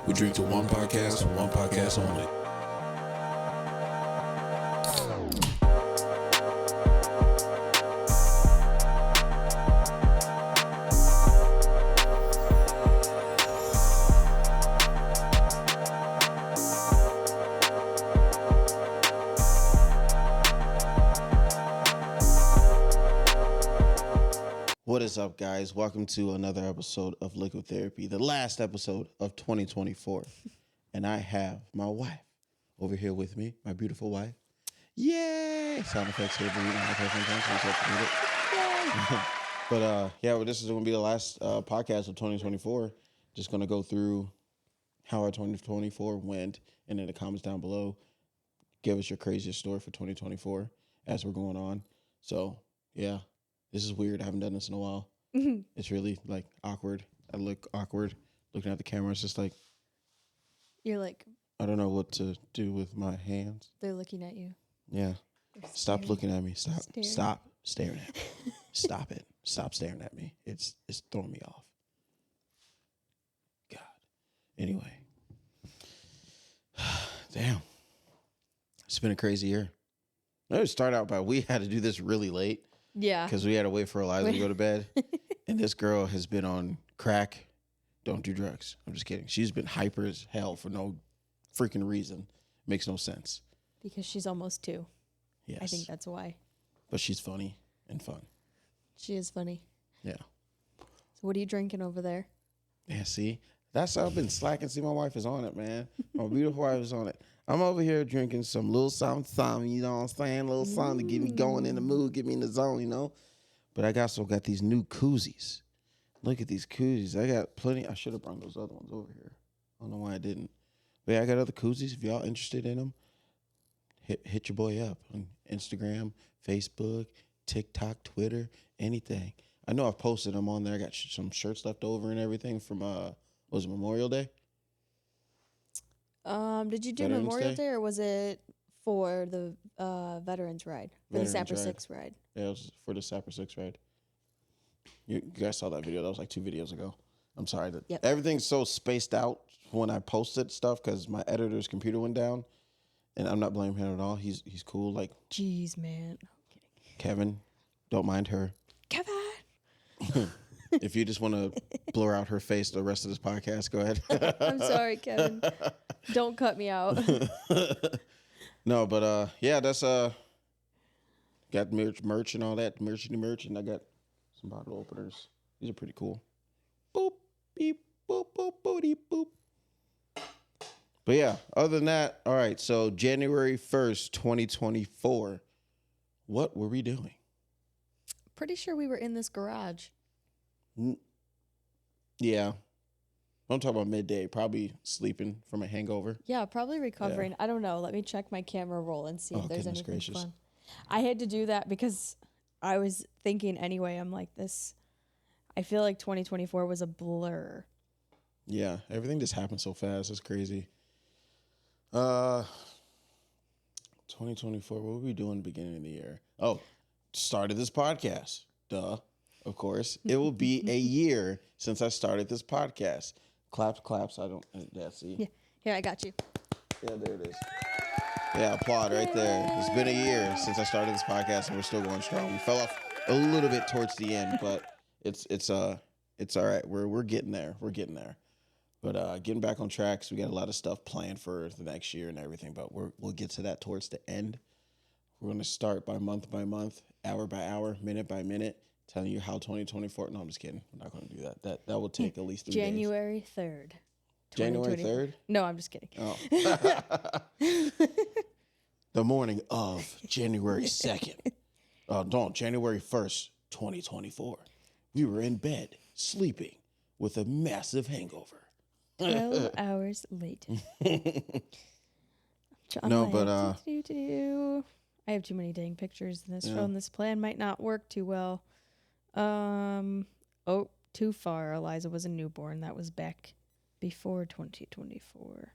We drink to one podcast and one podcast only. What is up, guys? Welcome to another episode of Liquid Therapy, the last episode of 2024. And I have my wife over here with me, my beautiful wife. Yay! Sound effects here. But this is going to be the last podcast of 2024. Just going to go through how our 2024 went, and in the comments down below, give us your craziest story for 2024 as we're going on. So, yeah. This is weird. I haven't done this in a while. Mm-hmm. It's really like awkward. I look awkward looking at the camera. It's just like you're like I don't know what to do with my hands. They're looking at you. Yeah. Stop looking at me. Stop staring at me. Stop it. Stop staring at me. It's throwing me off. God. Anyway. Damn. It's been a crazy year. I would start out by we had to do this really late. Yeah. Because we had to wait for Eliza to go to bed. And this girl has been on crack. Don't do drugs. I'm just kidding. She's been hyper as hell for no freaking reason. Makes no sense. Because she's almost 2. Yes. I think that's why. But she's funny and fun. She is funny. Yeah. So what are you drinking over there? Yeah, see? That's how I've been slacking. See, my wife is on it, man. My beautiful wife is on it. I'm over here drinking some little something, you know what I'm saying? Little something to get me going in the mood, get me in the zone, you know? But I also got these new koozies. Look at these koozies. I got plenty. I should have brought those other ones over here. I don't know why I didn't. But yeah, I got other koozies. If y'all interested in them, hit your boy up on Instagram, Facebook, TikTok, Twitter, anything. I know I've posted them on there. I got some shirts left over and everything from, was it Memorial Day? Did you do Veterans Memorial Day? Day or was it for the Veterans Ride? For the Sapper 6 ride? Yeah, it was for the Sapper 6 ride. You guys saw that video. That was like 2 videos ago. I'm sorry. Everything's so spaced out when I posted stuff because my editor's computer went down. And I'm not blaming him at all. He's cool. Like, jeez, man. Kevin, don't mind her. Kevin! If you just want to blur out her face the rest of this podcast, go ahead. I'm sorry, Kevin. Don't cut me out. No, but yeah, that's got merch and all that, merch, and I got some bottle openers. These are pretty cool. Boop, beep, boop, boop, boop, boop. But yeah, other than that, all right. So January 1st, 2024. What were we doing? Pretty sure we were in this garage. Yeah. I'm talking about midday, probably sleeping from a hangover. Yeah, probably recovering. Yeah. I don't know. Let me check my camera roll and see if there's anything fun. I had to do that because I was thinking anyway, I'm like this. I feel like 2024 was a blur. Yeah, everything just happened so fast. It's crazy. 2024, what were we doing at the beginning of the year? Oh, started this podcast. Duh. Of course. It will be a year since I started this podcast. Claps. I don't. Yeah, see? Yeah. Here, I got you. Yeah, there it is. Yeah, applaud right there. It's been a year since I started this podcast, and we're still going strong. We fell off a little bit towards the end, but it's all right. We're getting there. We're getting there. But getting back on track, so we got a lot of stuff planned for the next year and everything, but we'll get to that towards the end. We're going to start by month, hour by hour, minute by minute, telling you how 2024... No, I'm just kidding. I'm not going to do that. That will take at least 3 days. January 3rd. January 3rd? No, I'm just kidding. Oh. The morning of January 2nd. No, January 1st, 2024. We were in bed, sleeping, with a massive hangover. 12 hours later. No, but I have too many dang pictures in this phone. This plan might not work too well. Too far. Eliza was a newborn. That was back before 2024.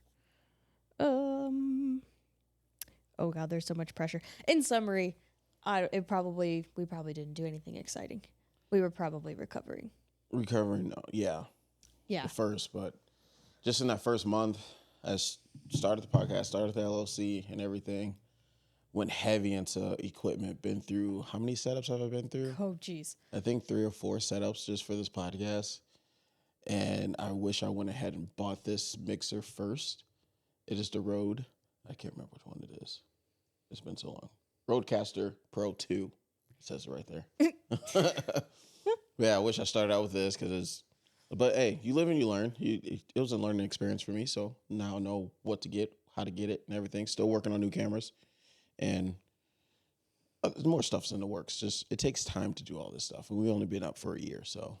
Oh God, there's so much pressure. In summary, we probably didn't do anything exciting. We were probably recovering. Recovering, yeah. Yeah. At first, but just in that first month, I started the podcast, started the LLC and everything. Went heavy into equipment. Been through, how many setups have I been through? Oh, geez. I think 3 or 4 setups just for this podcast. And I wish I went ahead and bought this mixer first. It is the Rode. I can't remember which one it is. It's been so long. Rodecaster Pro 2. It says it right there. Yeah, I wish I started out with this because it's. But hey, you live and you learn. It was a learning experience for me. So now I know what to get, how to get it, and everything. Still working on new cameras. And more stuff's in the works. Just it takes time to do all this stuff. And we've only been up for a year. So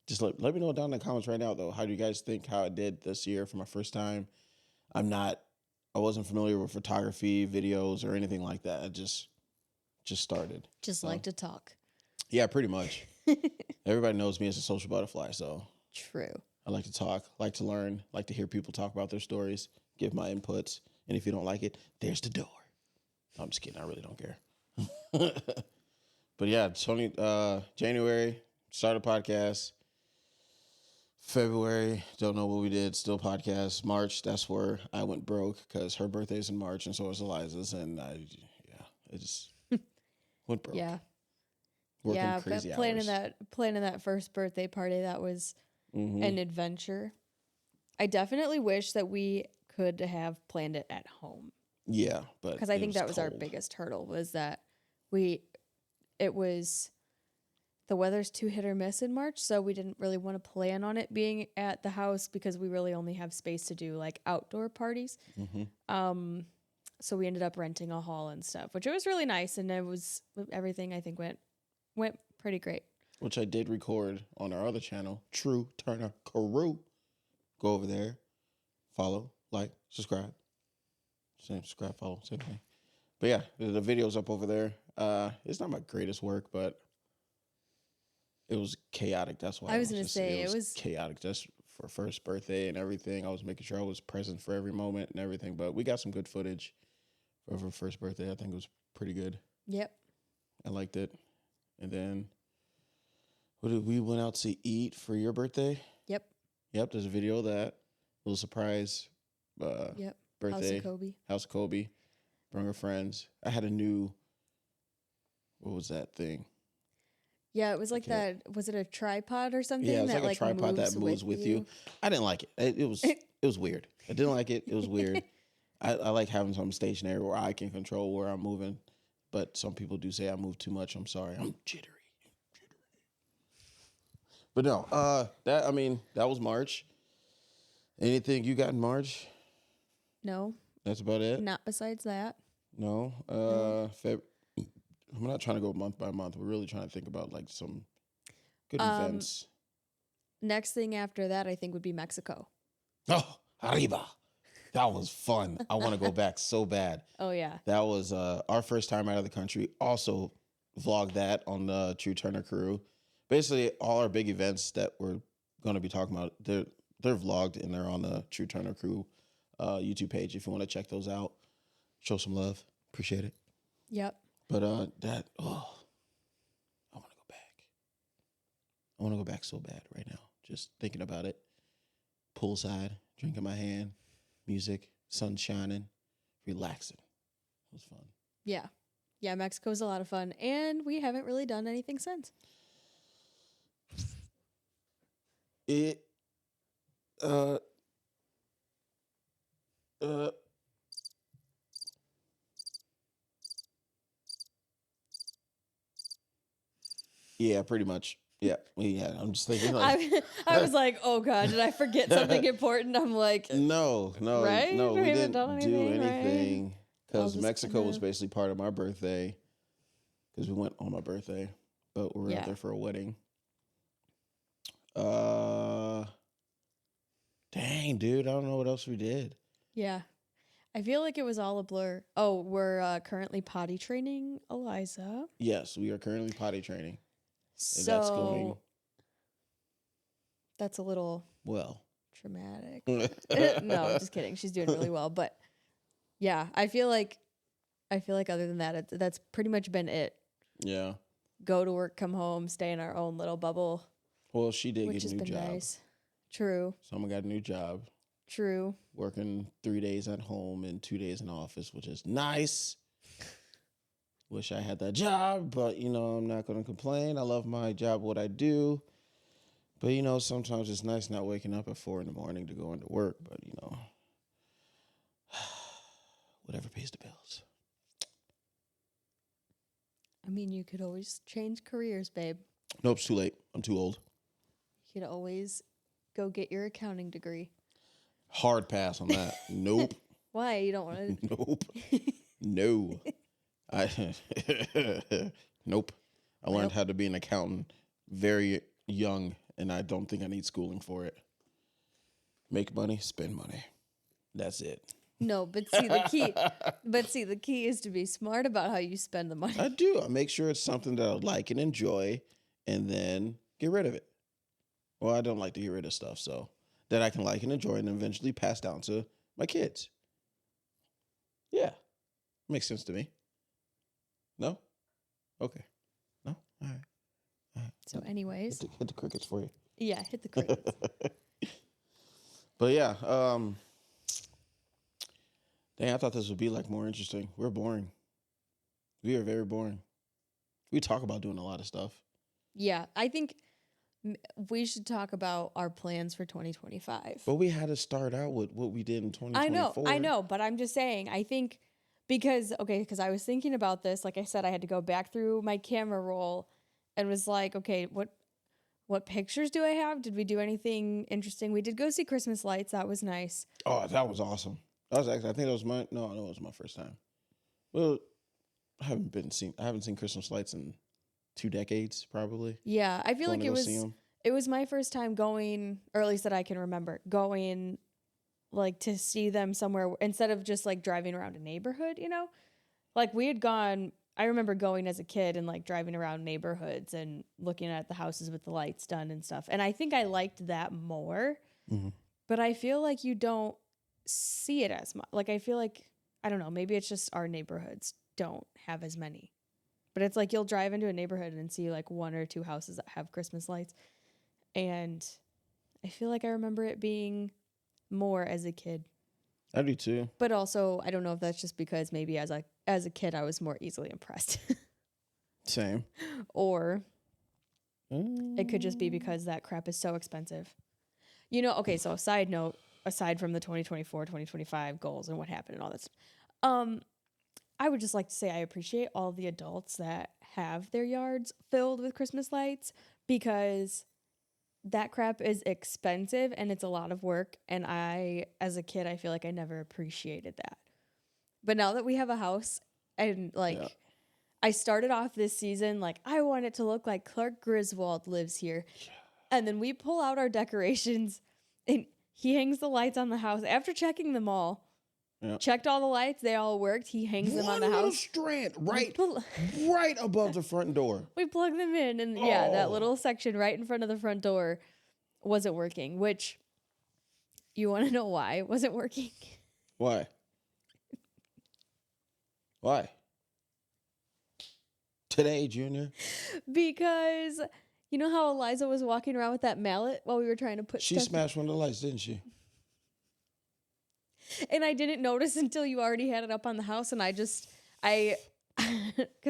just let me know down in the comments right now, though. How do you guys think how I did this year for my first time? I wasn't familiar with photography, videos, or anything like that. I just started. Just like to talk. Yeah, pretty much. Everybody knows me as a social butterfly, so. True. I like to talk, like to learn, like to hear people talk about their stories, give my inputs. And if you don't like it, there's the door. No, I'm just kidding. I really don't care. But yeah, January, started a podcast. February, don't know what we did, still podcast. March, that's where I went broke because her birthday's in March and so is Eliza's. And it just went broke. Yeah. Working crazy hours. Planning that first birthday party, that was an adventure. I definitely wish that we could have planned it at home. Yeah, but because I think that was cold. our biggest hurdle was that the weather's too hit or miss in March, so we didn't really want to plan on it being at the house because we really only have space to do like outdoor parties. So we ended up renting a hall and stuff, which it was really nice, and everything I think went pretty great. Which I did record on our other channel, True Turner Crew. Go over there, follow, like, subscribe. Same subscribe, follow, same thing. But yeah, the video's up over there. It's not my greatest work, but it was chaotic. That's why I was gonna say it was chaotic. Just for first birthday and everything, I was making sure I was present for every moment and everything. But we got some good footage for her first birthday. I think it was pretty good. Yep. I liked it. And then, we went out to eat for your birthday? Yep. There's a video of that. Little surprise. Yep. Birthday. House of Kobe. Bring her friends. I had a new. What was that thing? Yeah, it was like that. Was it a tripod or something? Yeah, it was that, like a tripod that moves with you. I didn't like it. It was weird. I didn't like it. It was weird. I like having something stationary where I can control where I'm moving. But some people do say I move too much. I'm sorry. I'm jittery. But no, that was March. Anything you got in March? No. That's about it? Not besides that. No. I'm not trying to go month by month. We're really trying to think about like some good events. Next thing after that, I think, would be Mexico. Oh, arriba. That was fun. I want to go back so bad. Oh, yeah. That was our first time out of the country. Also vlogged that on the True Turner Crew. Basically, all our big events that we're going to be talking about, they're vlogged and they're on the True Turner Crew YouTube page if you want to check those out. Show some love. Appreciate it. Yep. But I want to go back. I want to go back so bad right now. Just thinking about it. Poolside, drink in my hand, music, sun shining, relaxing. It was fun. Yeah. Yeah, Mexico's a lot of fun. And we haven't really done anything since. Yeah, pretty much. Yeah, I'm just thinking like I was like, oh God, did I forget something important? I'm like, no, right? we didn't do anything right? because Mexico was basically part of my birthday because we went on my birthday, but we were out there for a wedding. Dang, dude, I don't know what else we did. Yeah. I feel like it was all a blur. Oh, we're currently potty training Eliza. Yes, we are currently potty training. So that's a little traumatic. No, just kidding. She's doing really well, but yeah, I feel like other than that, that's pretty much been it. Yeah. Go to work, come home, stay in our own little bubble. Well, she did get a new job. Nice. True. Someone got a new job. True. Working 3 days at home and 2 days in office, which is nice. Wish I had that job, but, I'm not going to complain. I love my job, what I do. But, sometimes it's nice not waking up at 4 in the morning to go into work. But, whatever pays the bills. I mean, you could always change careers, babe. Nope, it's too late. I'm too old. You could always go get your accounting degree. Hard pass on that. Nope. Why? You don't want to? Nope. No. Nope. I learned how to be an accountant very young, and I don't think I need schooling for it. Make money, spend money. That's it. No, but see the key is to be smart about how you spend the money. I do. I make sure it's something that I like and enjoy, and then get rid of it. Well, I don't like to get rid of stuff, so that I can like and enjoy and eventually pass down to my kids. Yeah. Makes sense to me. No? Okay. No? All right. So anyways. Hit the crickets for you. Yeah, hit the crickets. But yeah, dang, I thought this would be more interesting. We're boring. We are very boring. We talk about doing a lot of stuff. Yeah, I think we should talk about our plans for 2025. But we had to start out with what we did in 2024. I know, but I'm just saying, I think because I was thinking about this, like I said, I had to go back through my camera roll and was like, okay, what pictures do I have? Did we do anything interesting? We did go see Christmas lights. That was nice. Oh, that was awesome. That was actually, I think it was it was my first time. Well, I haven't seen Christmas lights in 2 decades, probably. Yeah, I feel like it was my first time going, or at least that I can remember, going to see them somewhere instead of just driving around a neighborhood, we had gone, I remember going as a kid and driving around neighborhoods and looking at the houses with the lights done and stuff. And I think I liked that more, but I feel like you don't see it as much. I feel like, I don't know, maybe it's just our neighborhoods don't have as many, but it's you'll drive into a neighborhood and see 1 or 2 houses that have Christmas lights. And I feel like I remember it being more as a kid. I do too. But also, I don't know if that's just because maybe as a kid I was more easily impressed. Same. Or it could just be because that crap is so expensive. Okay, so side note, aside from the 2024, 2025 goals and what happened and all that stuff, I would just like to say I appreciate all the adults that have their yards filled with Christmas lights, because that crap is expensive and it's a lot of work. And as a kid, I feel like I never appreciated that. But now that we have a house and I started off this season, I want it to look like Clark Griswold lives here. Yeah. And then we pull out our decorations and he hangs the lights on the house after checking them all. Yep. Checked all the lights. They all worked. He hangs them on the house. One little strand right above the front door. We plug them in, and that little section right in front of the front door wasn't working, which, you want to know why it wasn't working? Why? Why? Today, Junior? Because you know how Eliza was walking around with that mallet while we were trying to put She smashed one of the lights, didn't she? And I didn't notice until you already had it up on the house, and because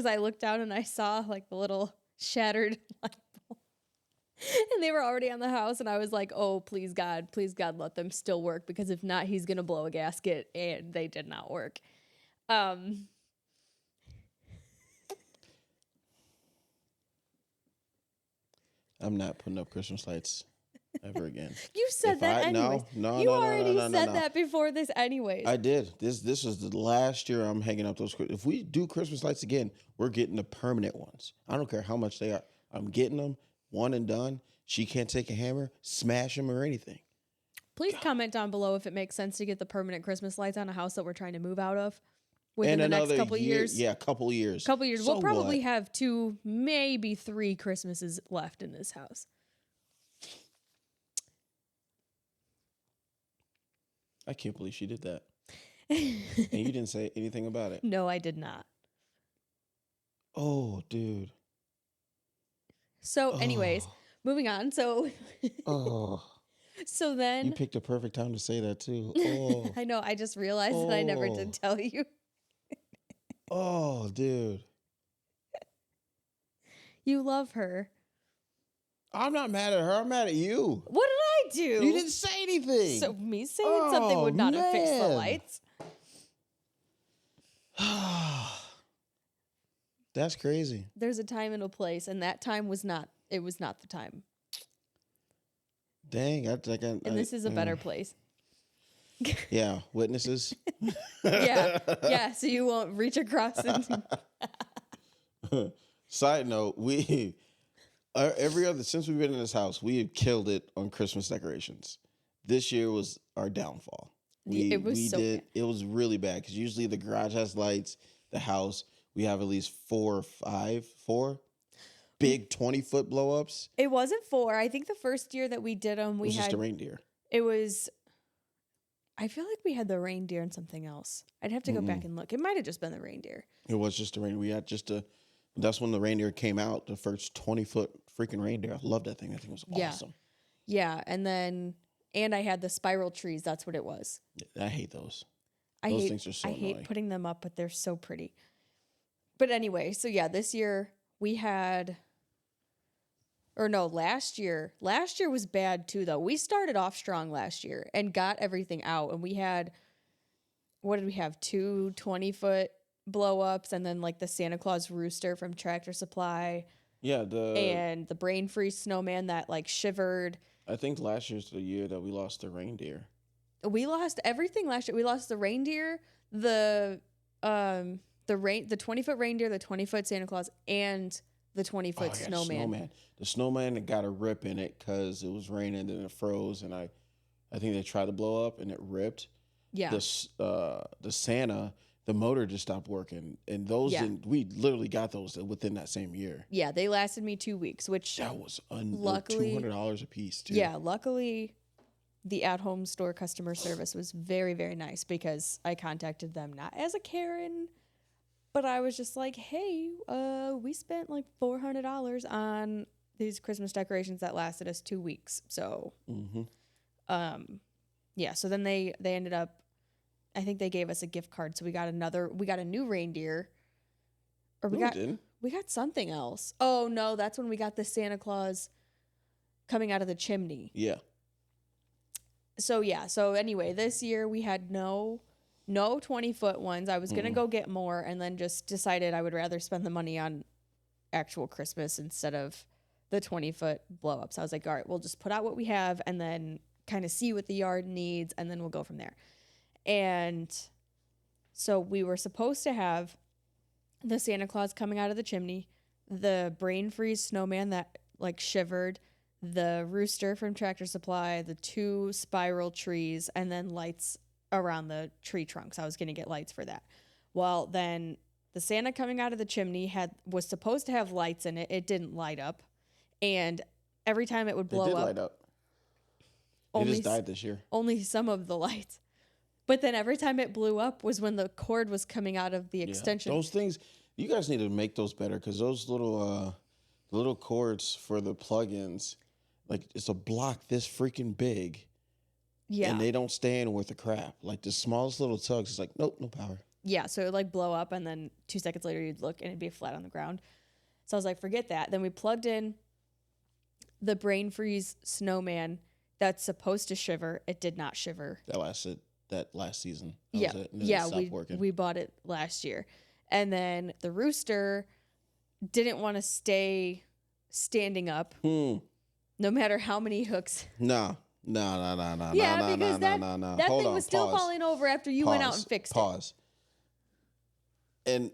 I looked down and I saw the little shattered light bulb, and they were already on the house, and I was like, oh, please God, let them still work, because if not, he's gonna blow a gasket, and they did not work. I'm not putting up Christmas lights ever again. You said that anyways. No, you already said that before this anyways. I did. This was the last year I'm hanging up those. If we do Christmas lights again, we're getting the permanent ones. I don't care how much they are. I'm getting them, one and done. She can't take a hammer, smash them, or anything. Please comment down below if it makes sense to get the permanent Christmas lights on a house that we're trying to move out of within the next couple years. Yeah, couple years. So we'll probably have 2, maybe 3 Christmases left in this house. I can't believe she did that. And you didn't say anything about it. No, I did not. Oh, dude. So anyways, moving on. So So then You picked a perfect time to say that too. Oh, I know. I just realized that I never did tell you. oh, dude. You love her. I'm not mad at her. I'm mad at you. What did I do? You didn't say anything. So me saying something would not have fixed the lights. That's crazy. There's a time and a place, and that time was not. It was not the time. Dang, And this is a better place. Yeah, witnesses. yeah. So you won't reach across. Side note: we since we've been in this house, we have killed it on Christmas decorations. This year was our downfall. It was really bad because usually the garage has lights, the house we have at least four big 20-foot blow ups. It wasn't 4. I think the first year that we did them, we had just a reindeer. It was. I feel like we had the reindeer and something else. I'd have to go back and look. It might have just been the reindeer. It was just a reindeer. We had that's when the reindeer came out, the first 20-foot freaking reindeer. I love that thing. That thing was awesome. Yeah, and I had the spiral trees. That's what it was. I hate those. Those things are so annoying. I hate putting them up, but they're so pretty. But anyway, so yeah, this year we had, or no, last year was bad too, though. We started off strong last year and got everything out. And we had, what did we have? 2 20-foot blow ups and then like the Santa Claus rooster from Tractor Supply. Yeah. And the brain freeze snowman that like shivered. I think last year's the year that we lost the reindeer. We lost everything last year. We lost the reindeer, the 20-foot reindeer, the 20-foot Santa Claus, and the 20-foot snowman. The snowman that got a rip in it because it was raining and it froze, and I think they tried to blow up and it ripped. Yeah. The Santa, the motor just stopped working, and those we literally got those within that same year. Yeah, they lasted me 2 weeks, which that was luckily $200 a piece too. Yeah, luckily the at-home store customer service was very, very nice because I contacted them not as a Karen, but I was just like, hey, we spent like $400 on these Christmas decorations that lasted us 2 weeks. So, yeah. So then they ended up, I think they gave us a gift card. So we got a new reindeer. Or we got something else. Oh no, that's when we got the Santa Claus coming out of the chimney. Yeah. So yeah. So anyway, this year we had no 20-foot ones. I was going to go get more and then just decided I would rather spend the money on actual Christmas instead of the 20-foot blow-ups. I was like, all right, we'll just put out what we have and then kind of see what the yard needs and then we'll go from there. And so we were supposed to have the Santa Claus coming out of the chimney, the brain freeze snowman that like shivered, the rooster from Tractor Supply, the 2 spiral trees, and then lights around the tree trunks. I was going to get lights for that. Well, then the Santa coming out of the chimney was supposed to have lights in it. It didn't light up. And every time it would blow up. Light up. It just died this year. Only some of the lights. But then every time it blew up was when the cord was coming out of the extension. Those things, you guys need to make those better because those little cords for the plugins, like it's a block this freaking big. Yeah. And they don't stand worth a crap. Like the smallest little tugs, it's like, nope, no power. Yeah, so it would like blow up and then 2 seconds later you'd look and it'd be flat on the ground. So I was like, forget that. Then we plugged in the brain freeze snowman that's supposed to shiver. It did not shiver. That last season. We bought it last year. And then the rooster didn't want to stay standing up. No matter how many hooks. No. Yeah, because that thing was still falling over after you went out and fixed it. And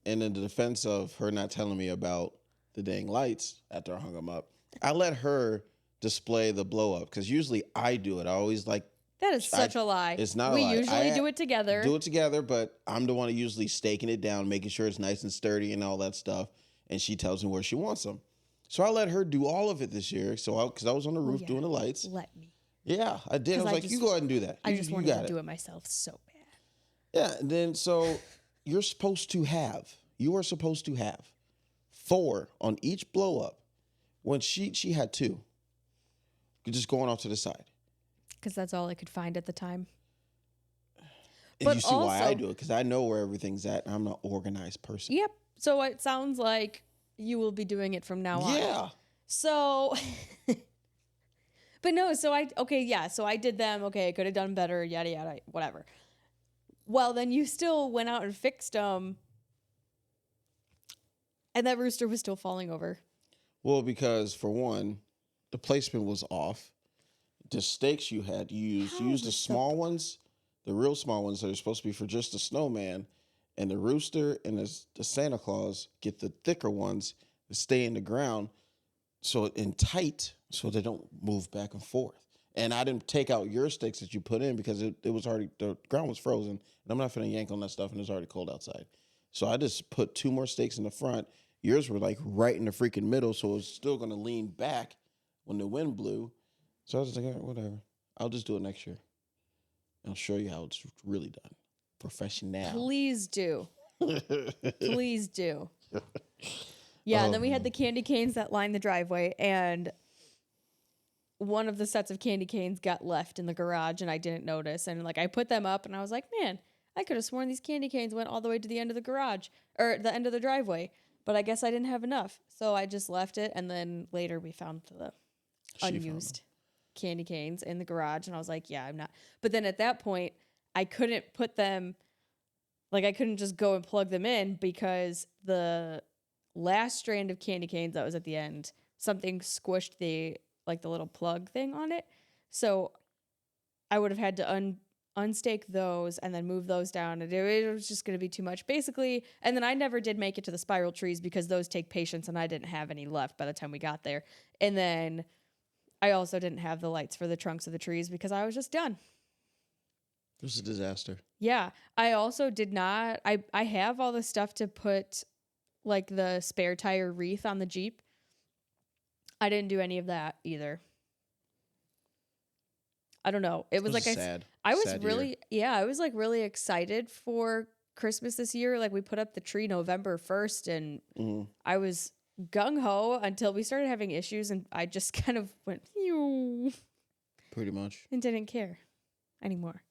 in the defense of her not telling me about the dang lights after I hung them up, I let her display the blow up because usually I do it. I always like. That is such a lie. It's not a lie. We usually do it together. Do it together, but I'm the one usually staking it down, making sure it's nice and sturdy and all that stuff. And she tells me where she wants them. So I let her do all of it this year. So because I was on the roof doing the lights. Let me. Yeah, I did. I was like, you go ahead and do that. I just wanted to do it myself so bad. Yeah, and then so you are supposed to have 4 on each blow up. When she had 2. just going off to the side. Because that's all I could find at the time. And But you see why I also- do it, because I know where everything's at, and I'm an organized person. Yep. So it sounds like you will be doing it from now on. Yeah. So, but no, so I did them. Okay, I could have done better, yada, yada, whatever. Well, then you still went out and fixed them. And that rooster was still falling over. Well, because for one, the placement was off. The stakes you had used, you used the small ones, the real small ones that are supposed to be for just the snowman, and the rooster and the Santa Claus get the thicker ones that stay in the ground, so tight, so they don't move back and forth. And I didn't take out your stakes that you put in because it was already, the ground was frozen, and I'm not finna yank on that stuff, and it's already cold outside. So I just put 2 more stakes in the front. Yours were like right in the freaking middle, so it was still gonna lean back when the wind blew. So I was like, whatever. I'll just do it next year. I'll show you how it's really done. Professional. Please do. Please do. Yeah, and then we had the candy canes that lined the driveway, and one of the sets of candy canes got left in the garage, and I didn't notice. And like I put them up, and I was like, man, I could have sworn these candy canes went all the way to the end of the garage, or the end of the driveway. But I guess I didn't have enough. So I just left it, and then later we found the unused candy canes in the garage, and I was like, yeah, I'm not. But then at that point, I couldn't put them, like I couldn't just go and plug them in because the last strand of candy canes that was at the end, something squished the little plug thing on it. So I would have had to unstake those and then move those down, and it was just going to be too much basically. And then I never did make it to the spiral trees because those take patience, and I didn't have any left by the time we got there. And then I also didn't have the lights for the trunks of the trees because I was just done. It was a disaster. Yeah. I also did not, I have all the stuff to put like the spare tire wreath on the Jeep. I didn't do any of that either. I don't know. It was like sad. I was sad really year. I was like really excited for Christmas this year. Like we put up the tree November 1st, and I was gung ho until we started having issues, and I just kind of went Ew, pretty much, and didn't care anymore.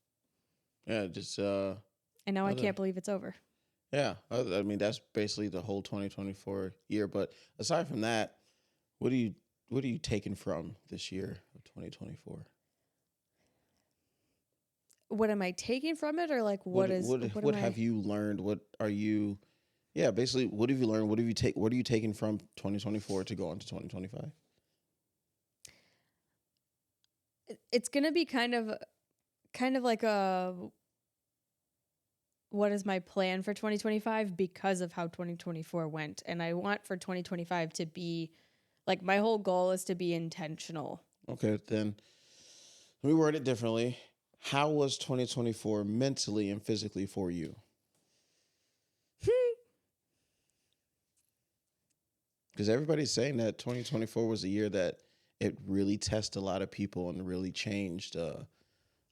Yeah, just and now I can't believe it's over. Yeah, I mean that's basically the whole 2024 year. But aside from that, what are you taking from this year of 2024? What am I taking from it, or like what have you learned? What are you? Yeah, basically, what have you learned? What are you taking from 2024 to go into 2025? It's gonna be kind of like a what is my plan for 2025 because of how 2024 went, and I want for 2025 to be like my whole goal is to be intentional. Okay, then let me word it differently. How was 2024 mentally and physically for you? Because everybody's saying that 2024 was a year that it really tested a lot of people and really changed a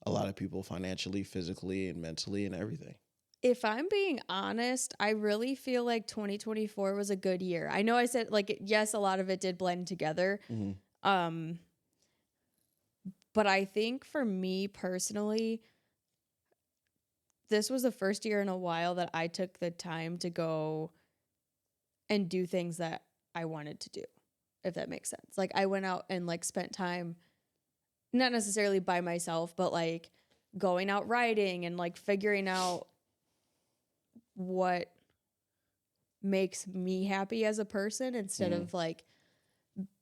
lot of people financially, physically, and mentally and everything. If I'm being honest, I really feel like 2024 was a good year. I know I said, like, yes, a lot of it did blend together. Mm-hmm. But I think for me personally, this was the first year in a while that I took the time to go and do things that I wanted to do, if that makes sense. Like I went out and like spent time, not necessarily by myself, but like going out riding and like figuring out what makes me happy as a person instead of like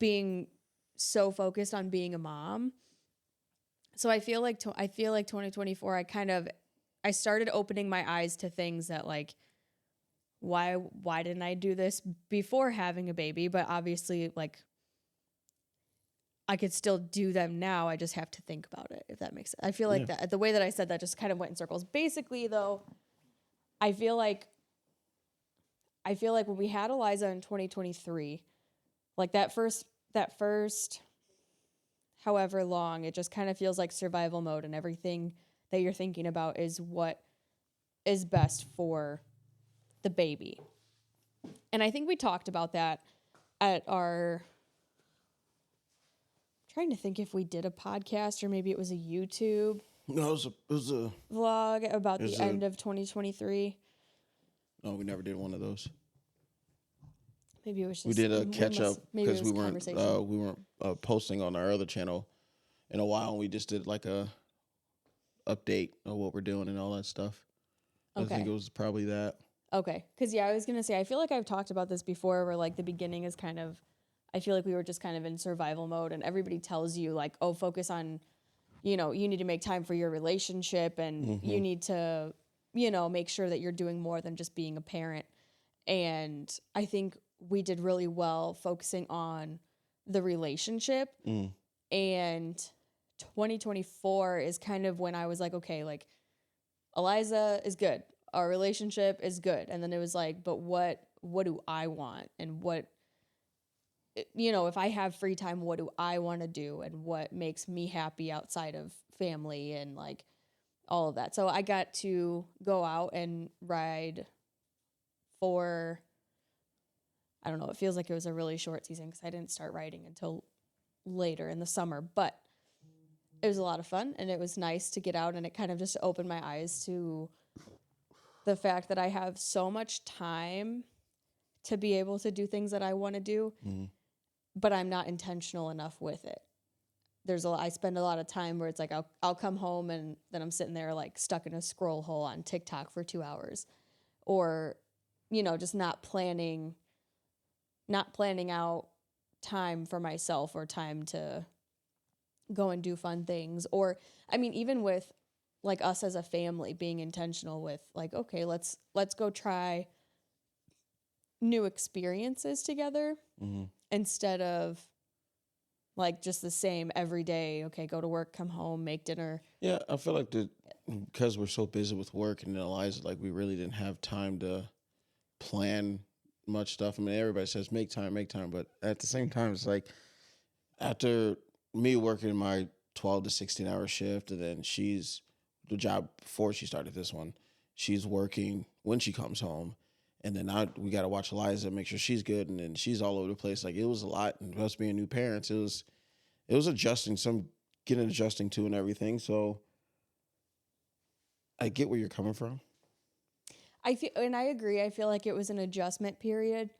being so focused on being a mom. So I feel like 2024, I started opening my eyes to things that like, why didn't I do this before having a baby? But obviously, like, I could still do them now. I just have to think about it, if that makes sense. I feel like that the way that I said that just kind of went in circles. Basically, though, I feel like when we had Eliza in 2023, like that first however long, it just kind of feels like survival mode, and everything that you're thinking about is what is best for the baby. And I think we talked about that at our, I'm trying to think if we did a podcast or maybe it was a YouTube No, it was a vlog about the end of 2023. No, we never did one of those. Maybe it was just we did a catch up because we weren't posting on our other channel in a while, and we just did like a update of what we're doing and all that stuff. Okay. I think it was probably that. Okay, because I was gonna say I feel like I've talked about this before, where like the beginning is kind of, I feel like we were just kind of in survival mode, and everybody tells you like, oh, focus on, you need to make time for your relationship, and you need to, make sure that you're doing more than just being a parent. And I think we did really well focusing on the relationship. And 2024 is kind of when I was like, okay, like Eliza is good. Our relationship is good. And then it was like, but what do I want? And what, if I have free time, what do I want to do? And what makes me happy outside of family and like all of that. So I got to go out and ride for, I don't know, it feels like it was a really short season because I didn't start riding until later in the summer, but it was a lot of fun and it was nice to get out, and it kind of just opened my eyes to the fact that I have so much time to be able to do things that I want to do, but I'm not intentional enough with it. I spend a lot of time where it's like I'll come home and then I'm sitting there like stuck in a scroll hole on TikTok for 2 hours, or just not planning out time for myself or time to go and do fun things. Or I mean, even with like us as a family being intentional with like, okay, let's go try new experiences together instead of like just the same every day. Okay, go to work, come home, make dinner. Yeah, I feel like because we're so busy with work and Eliza, like we really didn't have time to plan much stuff. I mean, everybody says make time, but at the same time, it's like after me working my 12 to 16 hour shift, and then she's the job before she started this one, she's working when she comes home, and then we got to watch Eliza, make sure she's good, and then she's all over the place. Like it was a lot, and us being new parents, it was adjusting to and everything. So I get where you're coming from. I feel, and I agree. I feel like it was an adjustment period,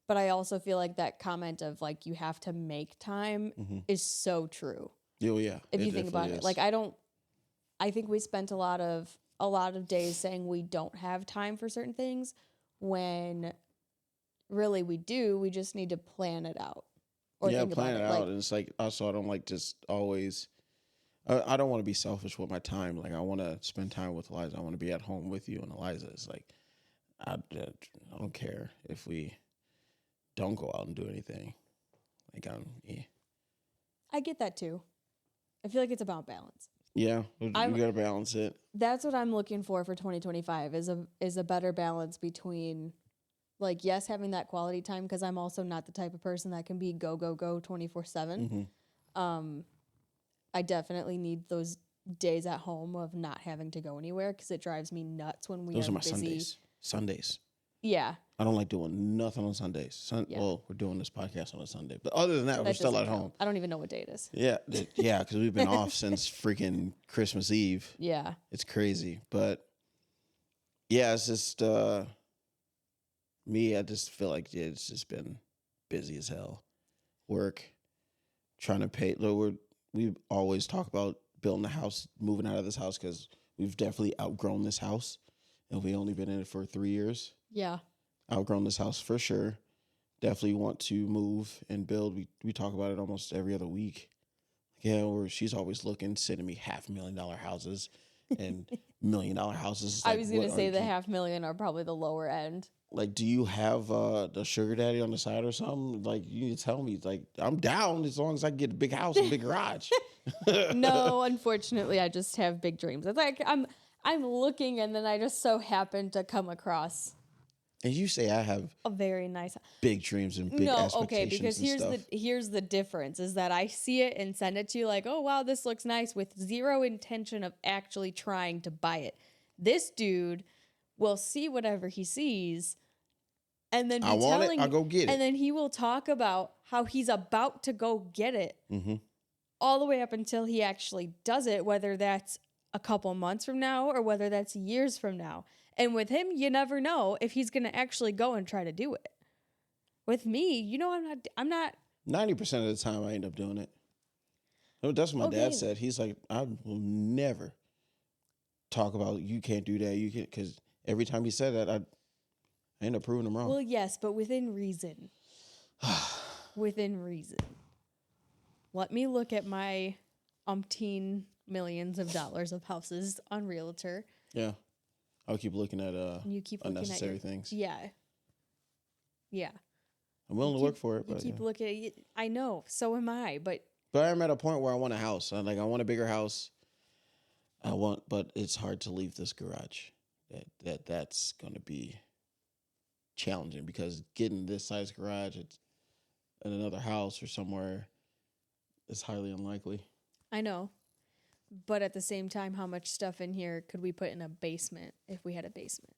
but I also feel like that comment of like you have to make time is so true. Oh yeah, if you think about it, like I think we spent a lot of days saying we don't have time for certain things, when really we do. We just need to plan it out. Or think plan about it out. Like, and it's like also I don't like just always. I don't want to be selfish with my time. Like I want to spend time with Eliza. I want to be at home with you and Eliza. It's like I don't care if we don't go out and do anything. Like I get that too. I feel like it's about balance. Yeah, you got to balance it. That's what I'm looking for 2025 is a better balance between, like, yes, having that quality time, because I'm also not the type of person that can be go 24/7. I definitely need those days at home of not having to go anywhere, because it drives me nuts when we Those are my busy. Sundays. Yeah. I don't like doing nothing on Sundays. Well, we're doing this podcast on a Sunday, but other than that we're still at home. I don't even know what day it is. Yeah, because we've been off since freaking Christmas Eve. Yeah, it's crazy, but yeah, it's just me. I just feel like it's just been busy as hell. Work, trying to pay. We always talk about building a house, moving out of this house, because we've definitely outgrown this house, and we only been in it for 3 years. Yeah. Outgrown this house for sure. Definitely want to move and build. We talk about it almost every other week. Yeah, or she's always sending me $500,000 houses and $1 million houses. I was going to say the $500,000 are probably the lower end. Like, do you have the sugar daddy on the side or something? Like, you need to tell me. Like, I'm down as long as I can get a big house and a big garage. No, unfortunately, I just have big dreams. It's like I'm looking, and then I just so happen to come across. And you say I have a very nice big dreams and big expectations. Okay, because here's the difference is that I see it and send it to you like, oh wow, this looks nice, with zero intention of actually trying to buy it. This dude will see whatever he sees, and then I'll go get it. And then he will talk about how he's about to go get it. all the way up until he actually does it, whether that's a couple months from now or whether that's years from now. And with him, you never know if he's going to actually go and try to do it. With me, I'm not 90% of the time I end up doing it. That's what my dad said. He's like, I will never talk about you can't do that. You can't, because every time he said that, I end up proving him wrong. Well, yes, but within reason. Within reason. Let me look at my umpteen millions of dollars of houses on Realtor. Yeah. I'll keep looking at you keep unnecessary things. Yeah. Yeah. I'm willing to work for it. You keep looking at it. I know. So am I. But I'm at a point where I want a house. I want a bigger house. But it's hard to leave this garage. That's going to be challenging because getting this size garage in another house or somewhere is highly unlikely. I know. But at the same time, how much stuff in here could we put in a basement if we had a basement?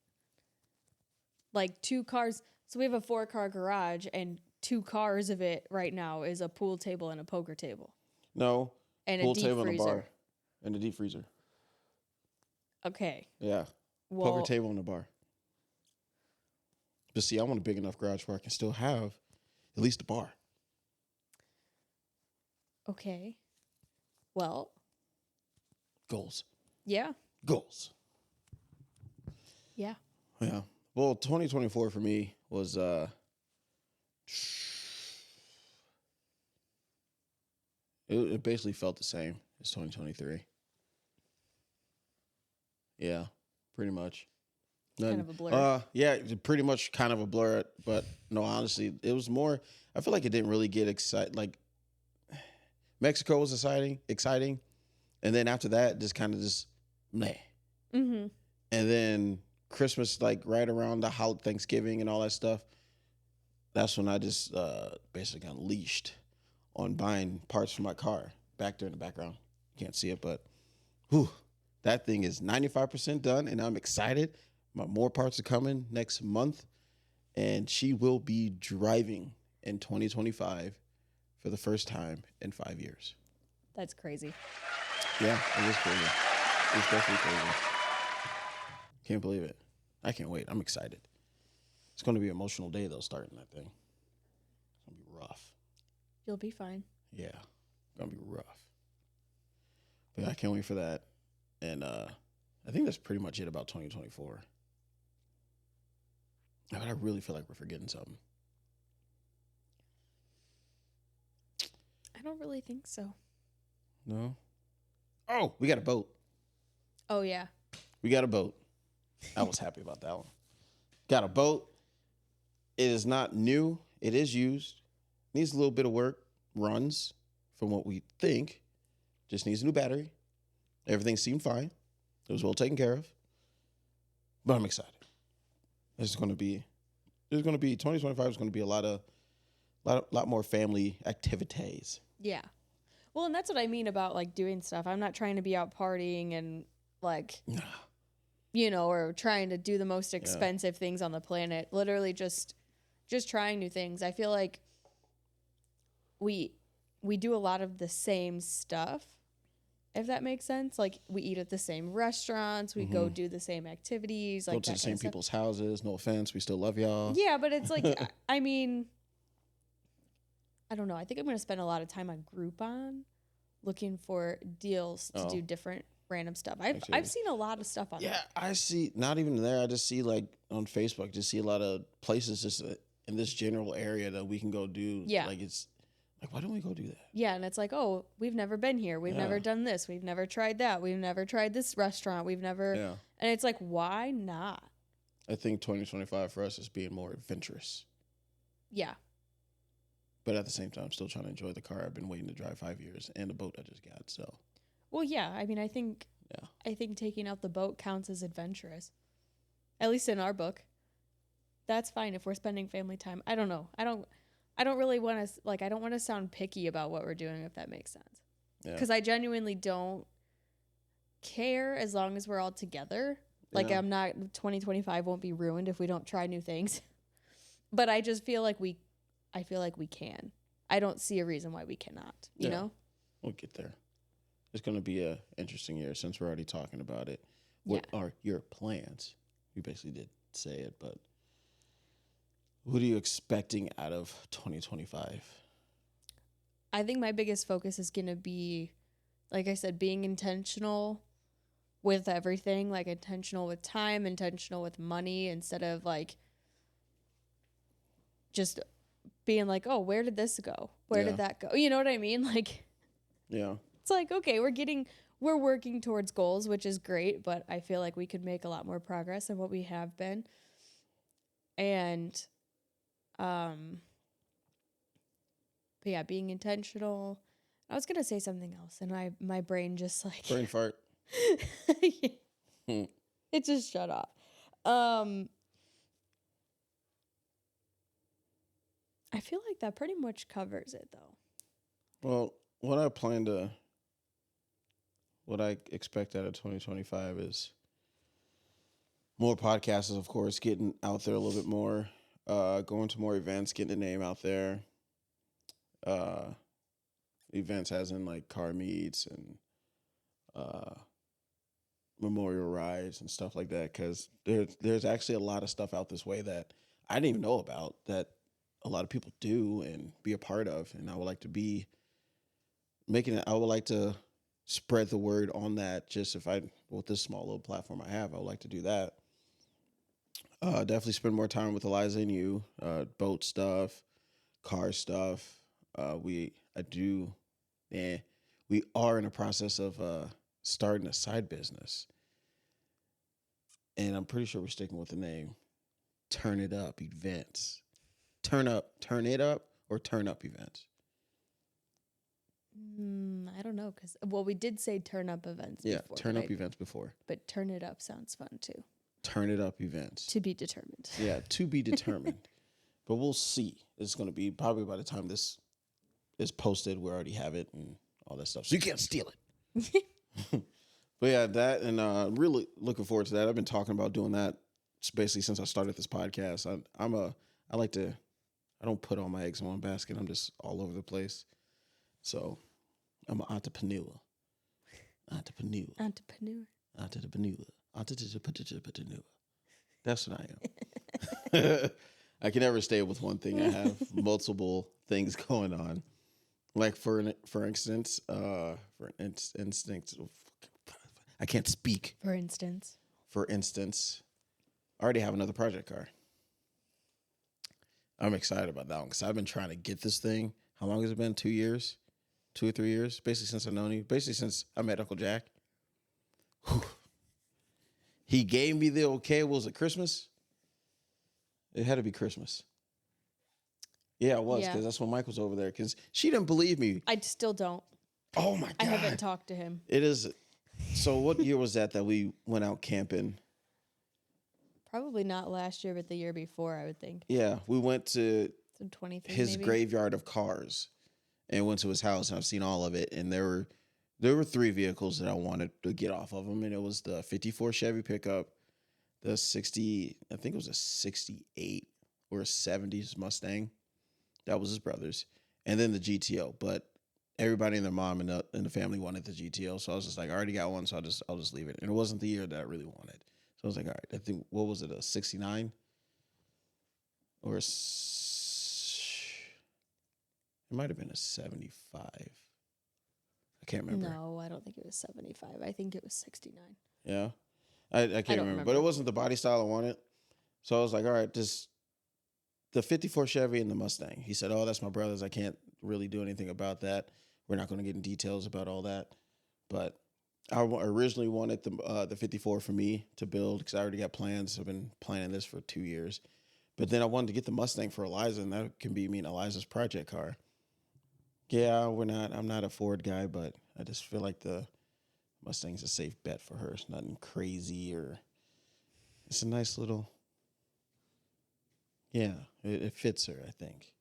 Like 2 cars. So we have a 4-car garage, and 2 cars of it right now is a pool table and a poker table. No. And pool a deep table freezer. And a bar. And a deep freezer. Okay. Yeah. Well, poker table and a bar. But see, I want a big enough garage where I can still have at least a bar. Okay. Well. Goals. Yeah. Goals. Yeah. Yeah. Well, 2024 for me was it basically felt the same as 2023. Yeah, pretty much. Kind of a blur. Yeah, pretty much kind of a blur. But no, honestly, it was more. I feel like it didn't really get excited. Like Mexico was exciting, and then after that, just meh. Mm-hmm. And then Christmas, like right around the Thanksgiving and all that stuff. That's when I just basically got unleashed on buying parts for my car. Back there in the background, you can't see it, but that thing is 95% done, and I'm excited. More parts are coming next month, and she will be driving in 2025 for the first time in 5 years. That's crazy. Yeah, it is crazy. It's definitely crazy. Can't believe it. I can't wait. I'm excited. It's going to be an emotional day, though, starting that thing. It's going to be rough. You'll be fine. Yeah, going to be rough. But yeah, I can't wait for that. And I think that's pretty much it about 2024. But I really feel like we're forgetting something. I don't really think so. No? Oh, we got a boat. Oh, yeah. We got a boat. I was happy about that one. Got a boat. It is not new. It is used. Needs a little bit of work. Runs from what we think. Just needs a new battery. Everything seemed fine. It was well taken care of. But I'm excited. There's going to be 2025 is going to be a lot more family activities. Yeah. Well, and that's what I mean about like doing stuff. I'm not trying to be out partying and like, or trying to do the most expensive things on the planet. Literally just trying new things. I feel like we do a lot of the same stuff, if that makes sense. Like we eat at the same restaurants, we go do the same activities, like go to the same people's houses. No offense, we still love y'all. Yeah, but it's like I mean, I don't know. I think I'm going to spend a lot of time on Groupon looking for deals to do different random stuff. I've seen a lot of stuff on there. Yeah, I see. Not even there. I just see like on Facebook, just see a lot of places just in this general area that we can go do. Yeah. Like it's like, why don't we go do that? Yeah, and it's like, oh, we've never been here. We've never done this. We've never tried that. We've never tried this restaurant. We've never. Yeah. And it's like, why not? I think 2025 for us is being more adventurous. Yeah. But at the same time, I'm still trying to enjoy the car I've been waiting to drive 5 years and the boat I just got. So. Well, yeah. I mean, I think taking out the boat counts as adventurous, at least in our book. That's fine if we're spending family time. I don't know. I don't really want to I don't want to sound picky about what we're doing, if that makes sense. Because I genuinely don't care as long as we're all together. Like 2025 won't be ruined if we don't try new things. But I just feel like we can. I don't see a reason why we cannot, you know? We'll get there. It's going to be a interesting year since we're already talking about it. What are your plans? You basically did say it, but what are you expecting out of 2025? I think my biggest focus is going to be, like I said, being intentional with everything, like intentional with time, intentional with money, instead of like just being like, oh, where did this go? Where did that go? You know what I mean? Like, it's like, okay, we're working towards goals, which is great, but I feel like we could make a lot more progress than what we have been. And, but yeah, being intentional. I was going to say something else, and my brain just like... Brain fart. It just shut off. I feel like that pretty much covers it, though. Well, what I expect out of 2025 is more podcasts, of course, getting out there a little bit more, going to more events, getting the name out there. Events as in like car meets and memorial rides and stuff like that, because there's actually a lot of stuff out this way that I didn't even know about that a lot of people do and be a part of, and I would like to be I would like to spread the word on that. Just with this small little platform I have, I would like to do that. Definitely spend more time with Eliza and you, boat stuff, car stuff. We are in a process of starting a side business, and I'm pretty sure we're sticking with the name Turn It Up Events. Turn it up, or turn up events. I don't know, because we did say turn up events. Yeah, before, turn up events before. But turn it up sounds fun too. Turn it up events. To be determined. Yeah, to be determined. But we'll see. It's going to be probably by the time this is posted, we already have it and all that stuff. So you can't steal it. But yeah, that, and really looking forward to that. I've been talking about doing that basically since I started this podcast. I don't put all my eggs in one basket. I'm just all over the place. So I'm an entrepreneur. That's what I am. I can never stay with one thing. I have multiple things going on. Like for instance, I can't speak. For instance, I already have another project car. I'm excited about that one because I've been trying to get this thing. How long has it been? 2 years? 2 or 3 years? Basically since I've known you. Basically since I met Uncle Jack. Whew. He gave me the okay. Was it Christmas? It had to be Christmas. Yeah, it was, because that's when Mike was over there, because she didn't believe me. I still don't. Oh, my God. I haven't talked to him. It is. So what year was that we went out camping? Probably not last year, but the year before, I would think. Yeah, we went to his maybe? graveyard of cars and went to his house, and I've seen all of it. And there were 3 vehicles that I wanted to get off of him, and it was the 54 Chevy pickup, the 60, I think it was a 68 or a 70s Mustang. That was his brother's. And then the GTO. But everybody and their mom and the family wanted the GTO. So I was just like, I already got one, so I'll just leave it. And it wasn't the year that I really wanted. So I was like, all right, I think, what was it, a 69? Or it might have been a 75. I can't remember. No, I don't think it was 75. I think it was 69. Yeah? I can't remember. But it wasn't the body style I wanted. So I was like, all right, just the 54 Chevy and the Mustang. He said, oh, that's my brother's. I can't really do anything about that. We're not going to get in details about all that. But I originally wanted the 54 for me to build because I already got plans. I've been planning this for 2 years. But then I wanted to get the Mustang for Eliza, and that can be me and Eliza's project car. Yeah, I'm not a Ford guy, but I just feel like the Mustang's a safe bet for her. It's nothing crazy, or it's a nice little, yeah, it fits her, I think.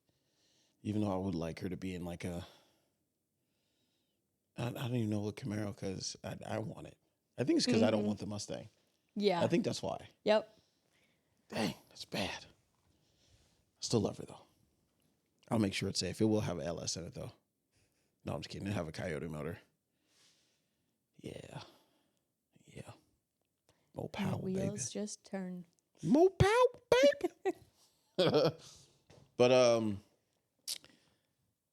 Even though I would like her to be in like I don't even know what Camaro, because I want it. I think it's because I don't want the Mustang. Yeah. I think that's why. Yep. Dang, that's bad. Still love her, though. I'll make sure it's safe. It will have an LS in it, though. No, I'm just kidding. They have a Coyote motor. Yeah. More power, baby. Wheels just turn. More power, baby. But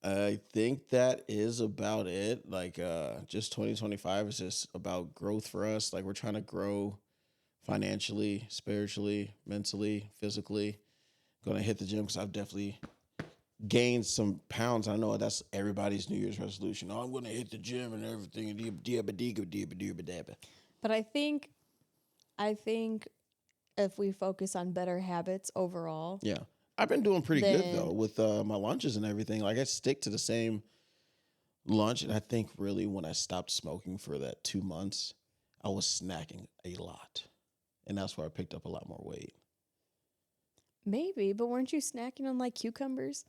I think that is about it. Like, just 2025 is just about growth for us. Like, we're trying to grow financially, spiritually, mentally, physically. Going to hit the gym because I've definitely gained some pounds. I know that's everybody's New Year's resolution. Oh, I'm going to hit the gym and everything. But I think if we focus on better habits overall. Yeah. I've been doing pretty good, though, with my lunches and everything. Like, I stick to the same lunch. And I think really when I stopped smoking for that 2 months, I was snacking a lot. And that's where I picked up a lot more weight. Maybe, but weren't you snacking on like cucumbers?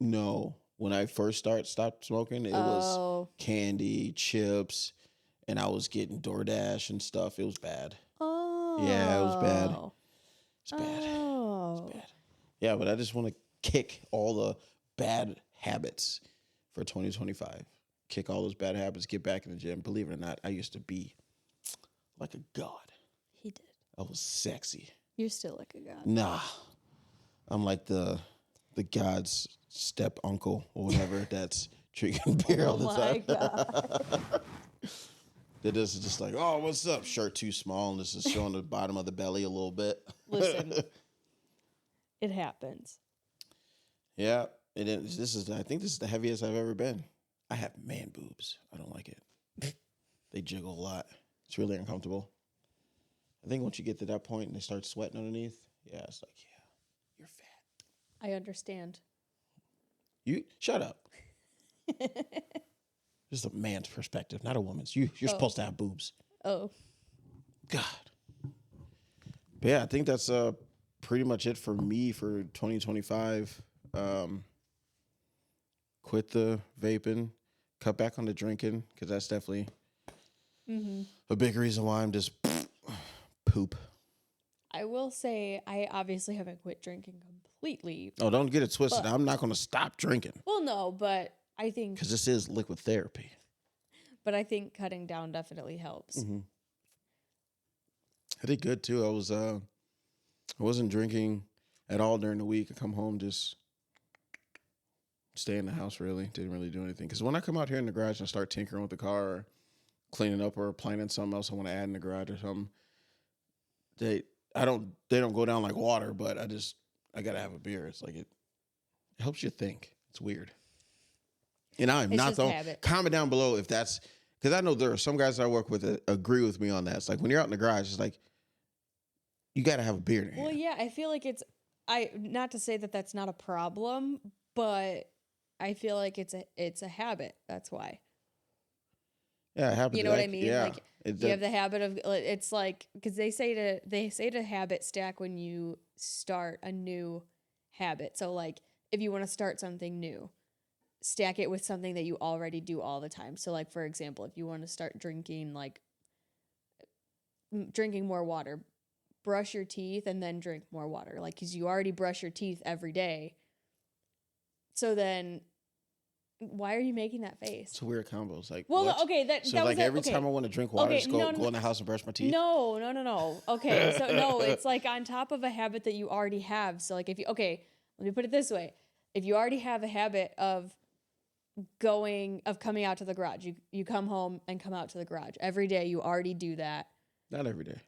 No. When I first stopped smoking, it was candy, chips, and I was getting DoorDash and stuff. It was bad. Oh. Yeah, it was bad. It's bad. Oh. It's bad. Yeah, but I just want to kick all the bad habits for 2025. Kick all those bad habits, get back in the gym. Believe it or not, I used to be like a god. He did. I was sexy. You're still like a god. Nah. I'm like the god's step uncle or whatever that's drinking beer all the time. Oh my God. That is just like, oh, what's up? Shirt too small and this is showing the bottom of the belly a little bit. Listen, it happens. Yeah, it is. I think this is the heaviest I've ever been. I have man boobs. I don't like it. They jiggle a lot. It's really uncomfortable. I think once you get to that point and they start sweating underneath, yeah, it's like, yeah, you're fat. I understand. You shut up. This is a man's perspective, not a woman's. You're supposed to have boobs. Oh. God. But yeah, I think that's pretty much it for me for 2025. Quit the vaping, cut back on the drinking, because that's definitely a big reason why I'm just poop. I will say I obviously haven't quit drinking completely. Oh, don't get it twisted. I'm not going to stop drinking. Well, no, but I think... Because this is liquid therapy. But I think cutting down definitely helps. Mm-hmm. I did good, too. I wasn't drinking at all during the week. I come home, just stay in the house, really. Didn't really do anything. Because when I come out here in the garage and start tinkering with the car or cleaning up or planning something else I want to add in the garage or something, they don't go down like water, but I gotta have a beer. It's like it helps you think. It's weird. And I'm it's not the habit. Comment down below if that's, because I know there are some guys I work with that agree with me on that. It's like when you're out in the garage, it's like you gotta have a beer in your hand. Well, yeah, I feel like not to say that that's not a problem, but I feel like it's a habit. That's why. Yeah, it happens. You know what I mean? Yeah, like you have the habit of, it's like, because they say to habit stack when you start a new habit. So like if you want to start something new, stack it with something that you already do all the time. So like, for example, if you want to start drinking more water, brush your teeth and then drink more water. Like, because you already brush your teeth every day. So then why are you making that face? It's a weird combo. It's like, well, what? okay, that so that like was every time I want to drink water, just go in the house and brush my teeth. No. Okay, so no, it's like on top of a habit that you already have. So like let me put it this way: if you already have a habit of coming out to the garage, you come home and come out to the garage every day. You already do that. Not every day.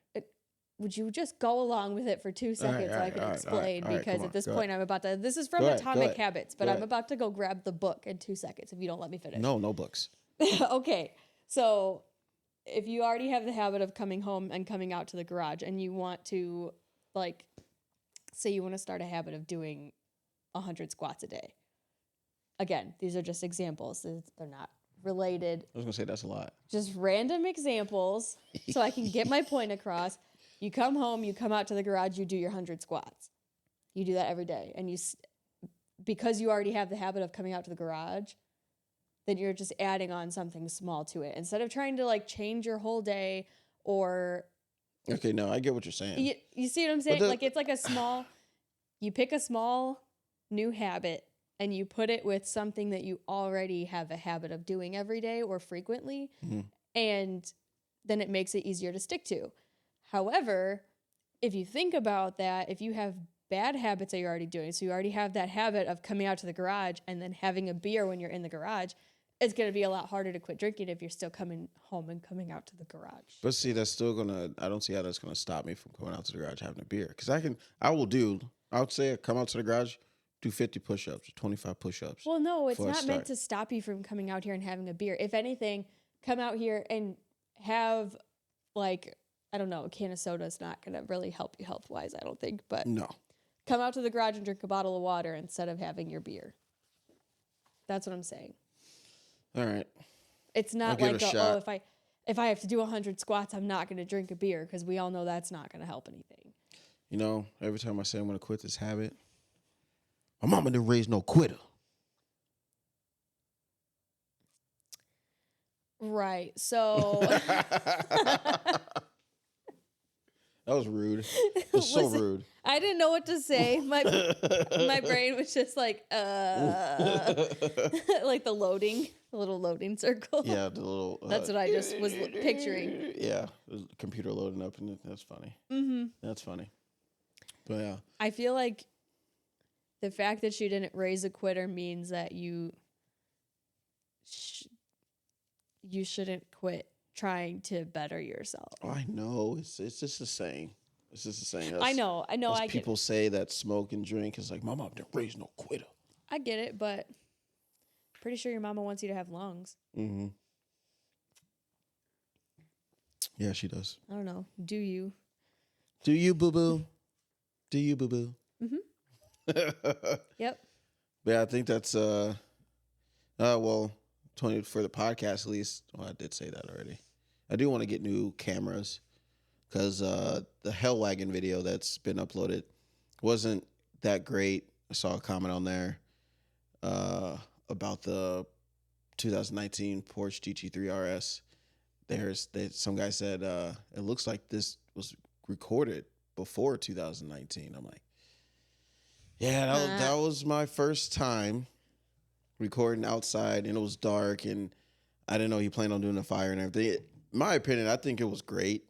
Would you just go along with it for 2 seconds so I can explain? Because at this point, I'm about to... This is from Atomic Habits, but I'm about to go grab the book in 2 seconds if you don't let me finish. No books. Okay. So if you already have the habit of coming home and coming out to the garage and you want to, like, say you want to start a habit of doing 100 squats a day. Again, these are just examples. They're not related. I was going to say that's a lot. Just random examples so I can get my point across. You come home, you come out to the garage, you do your 100 squats. You do that every day. And because you already have the habit of coming out to the garage, then you're just adding on something small to it. Instead of trying to like change your whole day or... Okay, no, I get what you're saying. You see what I'm saying? Like it's like you pick a small new habit and you put it with something that you already have a habit of doing every day or frequently, and then it makes it easier to stick to. However, if you think about that, if you have bad habits that you're already doing, so you already have that habit of coming out to the garage and then having a beer when you're in the garage, it's going to be a lot harder to quit drinking if you're still coming home and coming out to the garage. But see, that's still gonna. I don't see how that's gonna stop me from going out to the garage having a beer. Because I would say I come out to the garage, do 50 push-ups, 25 push-ups. Well, no, it's not meant to stop you from coming out here and having a beer. If anything, come out here and have, like, I don't know, a can of soda is not going to really help you health-wise, I don't think. But no. Come out to the garage and drink a bottle of water instead of having your beer. That's what I'm saying. All right. It's not like, if I have to do 100 squats, I'm not going to drink a beer, because we all know that's not going to help anything. You know, every time I say I'm going to quit this habit, my mama didn't raise no quitter. Right. So that was rude. It was so rude. I didn't know what to say. My brain was just like like the little loading circle. Yeah, the little. That's what I just was picturing. Yeah, the computer loading up, and that's funny. That's funny. But yeah, I feel like the fact that you didn't raise a quitter means that you shouldn't quit trying to better yourself. Oh, I know. It's just a saying. It's just a saying. I know. People say that smoke and drink is like, my mom didn't raise no quitter. I get it, but pretty sure your mama wants you to have lungs. Mm-hmm. Yeah, she does. I don't know. Do you? Do you, boo-boo? Do you, boo-boo? Mm-hmm. Yep. Yeah, I think that's, well, 20 for the podcast at least. Well, I did say that already. I do want to get new cameras, because the Hell Wagon video that's been uploaded wasn't that great. I saw a comment on there about the 2019 Porsche GT3 RS. Some guy said it looks like this was recorded before 2019. I'm like, yeah, that was my first time recording outside, and it was dark, and I didn't know he planned on doing a fire and everything. In my opinion, I think it was great.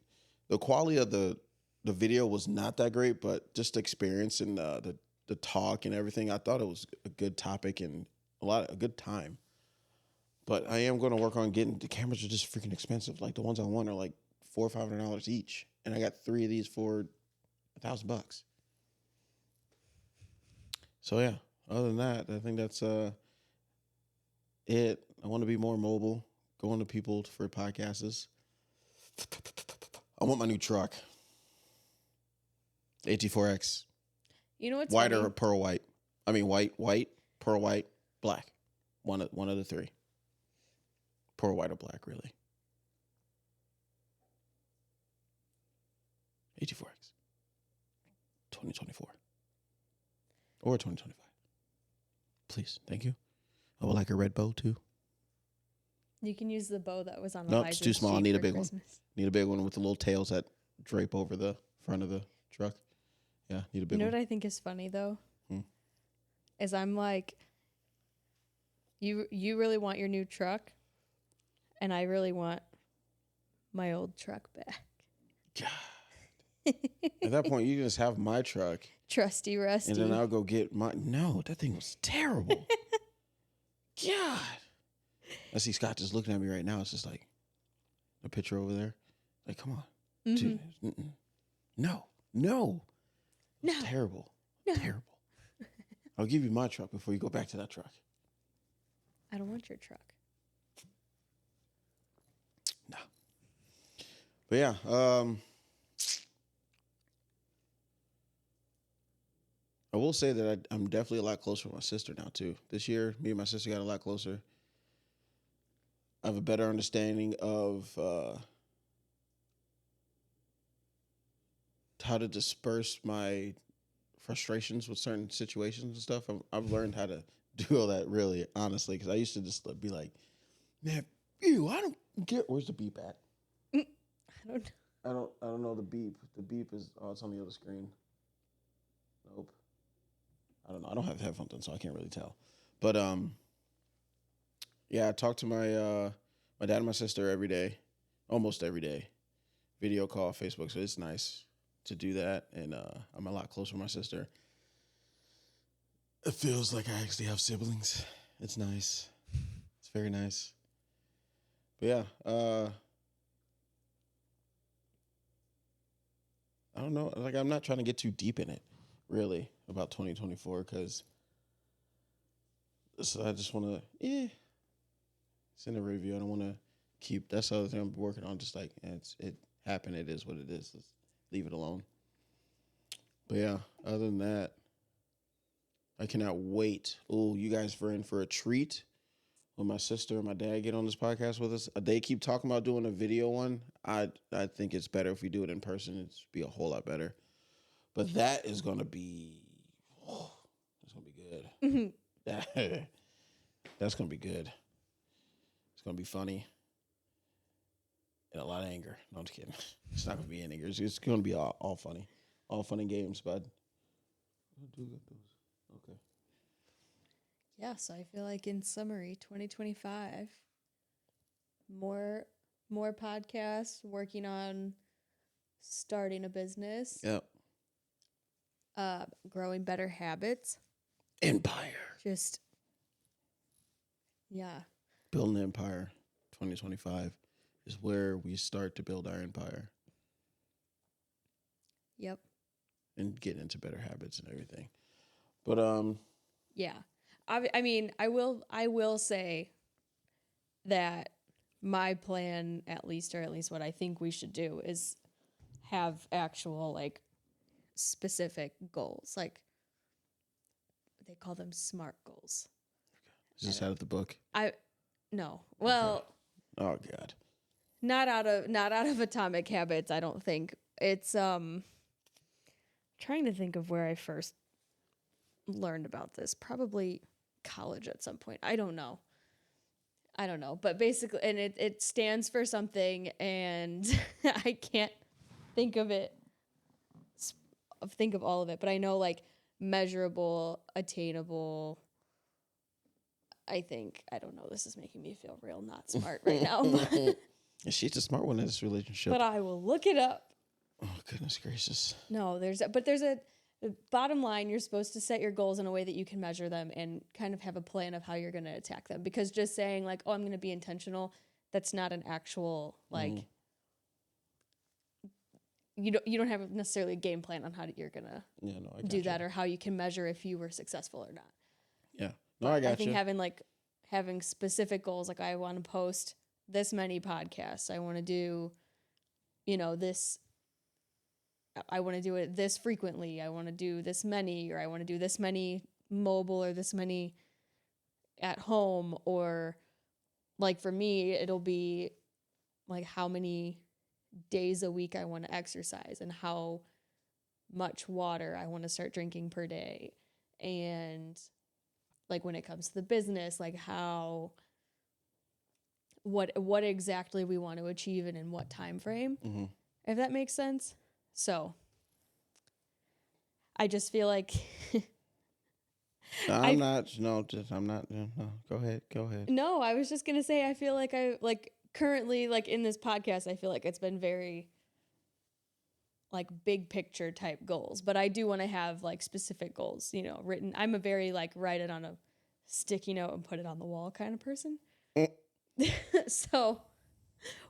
The quality of the video was not that great, but just the experience and the talk and everything, I thought it was a good topic and a good time. But I am going to work on getting the cameras. Are just freaking expensive. Like the ones I want are like $400 or $500 each, and I got 3 of these for $1,000. So yeah, other than that, I think that's it. I want to be more mobile, going to people for podcasts. I want my new truck. AT4X. You know what's white funny? or pearl white? I mean white, pearl white, black. One of the three. Pearl white or black, really. AT4X. 2024. Or 2025. Please, thank you. I would like a red bow too. You can use the bow that was on the Nope, it's too Liza's small. I Jeep need a for big Christmas. one. Need a big one with the little tails that drape over the front of the truck. Yeah, need a big one. You know what I think is funny though? Is I'm like, you really want your new truck, and I really want my old truck back. God. At that point, you just have my truck. Trusty Rusty. And then I'll go get my... No, that thing was terrible. God. I see Scott just looking at me right now. It's just like a picture over there. Like, come on. Dude. No. It's terrible. No. Terrible. I'll give you my truck before you go back to that truck. I don't want your truck. No. But yeah, I will say that I'm definitely a lot closer with my sister now too. This year, me and my sister got a lot closer. I have a better understanding of how to disperse my frustrations with certain situations and stuff. I've learned how to do all that, really, honestly, because I used to just be like, man, I don't get, where's the beep at? I don't know the beep. The beep is, it's on the other screen. Nope. I don't know. I don't have headphones on, so I can't really tell. But yeah, I talk to my dad and my sister every day, almost every day, video call, Facebook. So it's nice to do that, and I'm a lot closer to my sister. It feels like I actually have siblings. It's nice. It's very nice. But yeah, I don't know. Like, I'm not trying to get too deep in it, really, about 2024, because I just want to, send a review. I don't want to keep. That's the other thing I'm working on. Just like, it happened. It is what it is. Let's leave it alone. But yeah, other than that, I cannot wait. Oh, you guys are in for a treat when my sister and my dad get on this podcast with us. They keep talking about doing a video one. I think it's better if we do it in person. It'd be a whole lot better. But that is going to be, it's going to be good. That's going to be good. It's going to be funny. And a lot of anger. No, I'm just kidding. It's not going to be any anger. It's going to be all funny. All fun and games, bud. Okay. Yeah, so I feel like in summary, 2025, more podcasts, working on starting a business. Yep. Growing better habits. Empire. Just, yeah. Building an empire. 2025 is where we start to build our empire. Yep. And get into better habits and everything. But yeah. I mean, I will say that my plan, at least what I think we should do, is have actual, like, specific goals. Like, they call them SMART goals. Is this out of the book? No. Well, okay. Oh God. Not out of Atomic Habits, I don't think. It's trying to think of where I first learned about this. Probably college at some point. I don't know. But basically, and it stands for something, and I can't think of it. Think of all of it, but I know, like, measurable, attainable. I don't know. This is making me feel real not smart right now. She's the smart one in this relationship. But I will look it up. Oh, goodness gracious. No, there's a bottom line. You're supposed to set your goals in a way that you can measure them and kind of have a plan of how you're going to attack them. Because just saying, like, oh, I'm going to be intentional, that's not an actual, like, you don't have necessarily a game plan on how you're going to do that, or how you can measure if you were successful or not. Yeah. No, I got you. I think having specific goals, like, I want to post this many podcasts. I want to do, this. I want to do it this frequently. I want to do this many, or I want to do this many mobile, or this many at home, or, like, for me, it'll be like how many days a week I want to exercise, and how much water I want to start drinking per day. And, like, when it comes to the business, like, what exactly we want to achieve and in what time frame, if that makes sense. So I just feel like I'm not. Go ahead. No, I was just gonna say, I feel like currently, like, in this podcast, I feel like it's been very, like, big picture type goals, but I do want to have, like, specific goals, written. I'm a very, like, write it on a sticky note and put it on the wall kind of person. So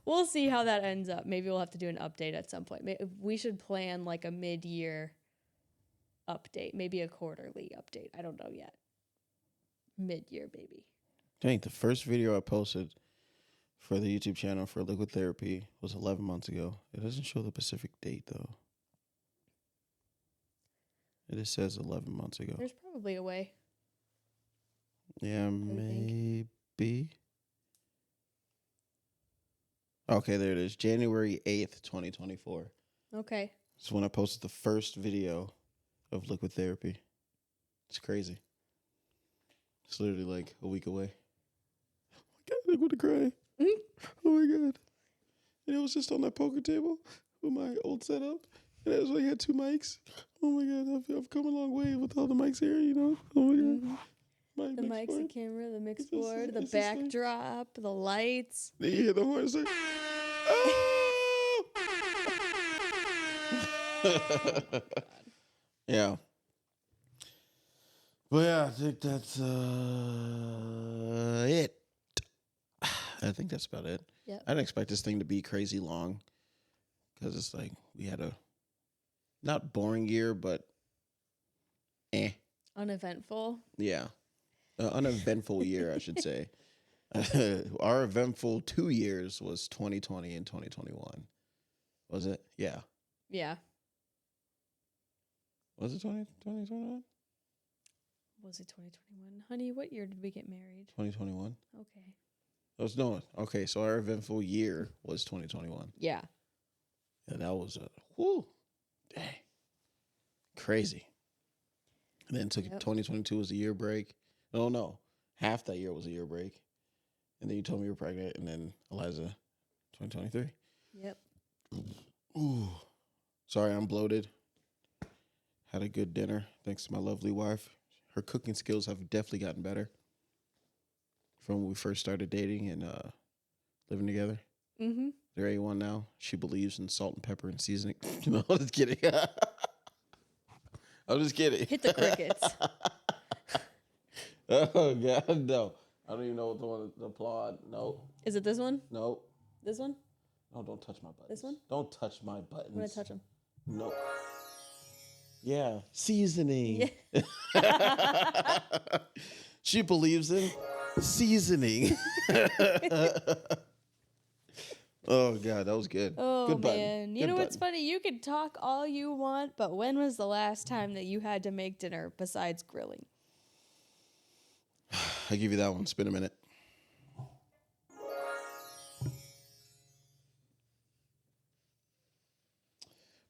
we'll see how that ends up. Maybe we'll have to do an update at some point. We should plan, like, a mid-year update, maybe a quarterly update. I don't know yet. Mid-year, baby. Dang, the first video I posted for the YouTube channel for Liquid Therapy was 11 months ago. It doesn't show the specific date, though. It just says 11 months ago. There's probably a way. Yeah, maybe. Okay, there it is. January 8th, 2024. Okay. It's when I posted the first video of Liquid Therapy. It's crazy. It's literally like a week away. Oh my God, I'm going to cry. Oh my God. And it was just on that poker table with my old setup. And it was like, I had 2 mics. Oh my God, I've come a long way with all the mics here, Oh my God. The mics, the camera, the mix board, the backdrop, the lights. Did you hear the horn say? Oh! Oh my God. Yeah. But yeah, I think that's it. I think that's about it. Yep. I didn't expect this thing to be crazy long because it's like we had a not boring year, but Uneventful. Yeah. Uneventful year, I should say. Our eventful 2 years was 2020 and 2021. Was it? Yeah. Yeah. Was it 2021? Was it 2021? Honey, what year did we get married? 2021. Okay. Okay, so our eventful year was 2021. Yeah. And that was dang. Crazy. And then 2022 was a year break. No. Half that year was a year break. And then you told me you were pregnant, and then Eliza, 2023. Yep. Ooh. Sorry, I'm bloated. Had a good dinner, thanks to my lovely wife. Her cooking skills have definitely gotten better from when we first started dating and living together. Mm-hmm. They're A1 now. She believes in salt and pepper and seasoning. No, I'm just kidding. I'm just kidding. Hit the crickets. Oh, God, no. I don't even know what the one to applaud. No. Is it this one? No. This one? No, don't touch my buttons. This one? Don't touch my buttons. I'm going to touch them. No. Yeah. Seasoning. Yeah. She believes in seasoning. Oh, God, that was good. Oh, good button. man. You know what's funny? You can talk all you want, but when was the last time that you had to make dinner besides grilling? I give you that one. It's been a minute.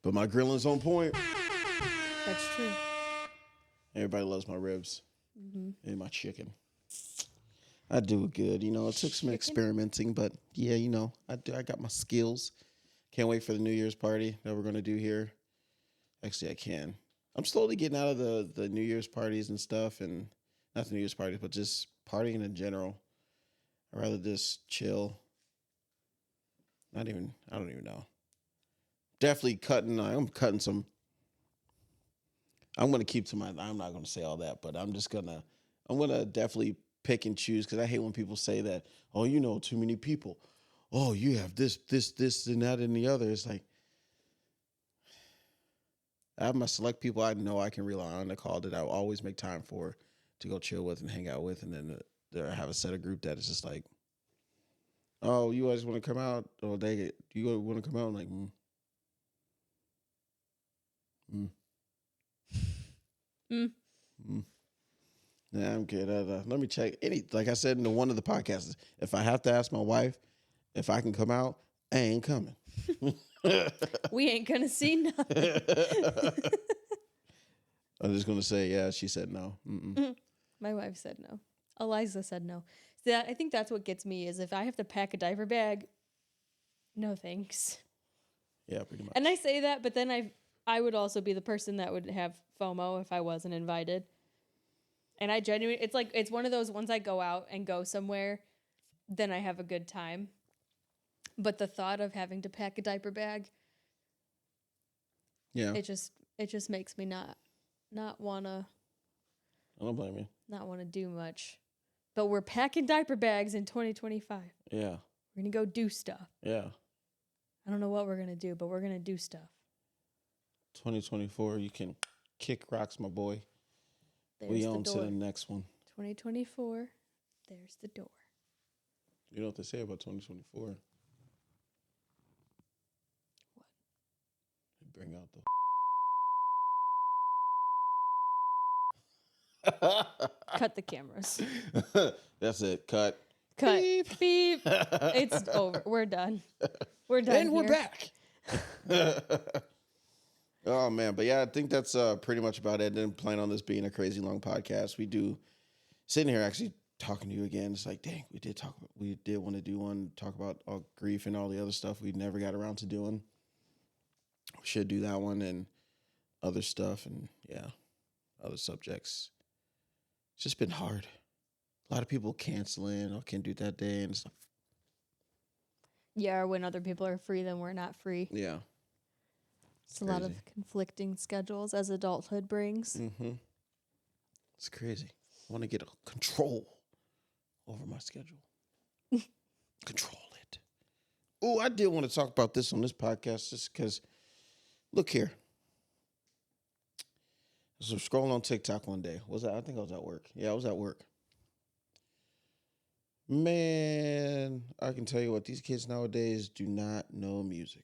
But my grilling's on point. That's true. Everybody loves my ribs and my chicken. I do it good. You know, it took some experimenting, but yeah, you know, I got my skills. Can't wait for the New Year's party that we're going to do here. Actually, I can. I'm slowly getting out of the New Year's parties and stuff, and not the New Year's parties, but just partying in general. I'd rather just chill. I don't even know. Definitely I'm cutting some. I'm going to keep to I'm not going to say all that, but I'm going to definitely pick and choose, because I hate when people say that, oh, you know, too many people. Oh, you have this, and that, and the other. It's like, I have my select people I know I can rely on the call that I will always make time for to go chill with and hang out with. And then I have a set of group that is just like, oh, you guys want to come out? Oh, you want to come out? I'm like, Yeah, I'm good. Let me check. Like I said in one of the podcasts, if I have to ask my wife if I can come out, I ain't coming. We ain't gonna see nothing. I'm just gonna say, yeah. She said no. My wife said no. Eliza said no. So I think that's what gets me, is if I have to pack a diaper bag, no thanks. Yeah, pretty much. And I say that, but then I would also be the person that would have FOMO if I wasn't invited. And I genuinely, it's one of those, once I go out and go somewhere, then I have a good time. But the thought of having to pack a diaper bag, yeah, it just makes me not wanna. I don't blame you. Not want to do much. But we're packing diaper bags in 2025. Yeah. We're gonna go do stuff. Yeah. I don't know what we're gonna do, but we're gonna do stuff. 2024, you can kick rocks, my boy. There's we the on door. to the next one. 2024, there's the door. You know what they say about 2024? What? They bring out the... Cut the cameras. That's it. Cut. Cut. Beep. Beep. It's over. We're done. We're done. And we're back. Oh, man. But yeah, I think that's pretty much about it. I didn't plan on this being a crazy long podcast. We do, sitting here actually talking to you again, it's like, dang, we did want to do one, talk about all grief and all the other stuff we never got around to doing. We should do that one and other stuff and, yeah, other subjects. It's just been hard. A lot of people canceling or can't do that day and stuff. Yeah, or when other people are free, then we're not free. Yeah. It's a lot of conflicting schedules as adulthood brings. Mm-hmm. It's crazy. I want to get control over my schedule. Control it. Oh, I did want to talk about this on this podcast just because, look here. So scrolling on TikTok one day. I think I was at work. Yeah, I was at work. Man, I can tell you what, these kids nowadays do not know music.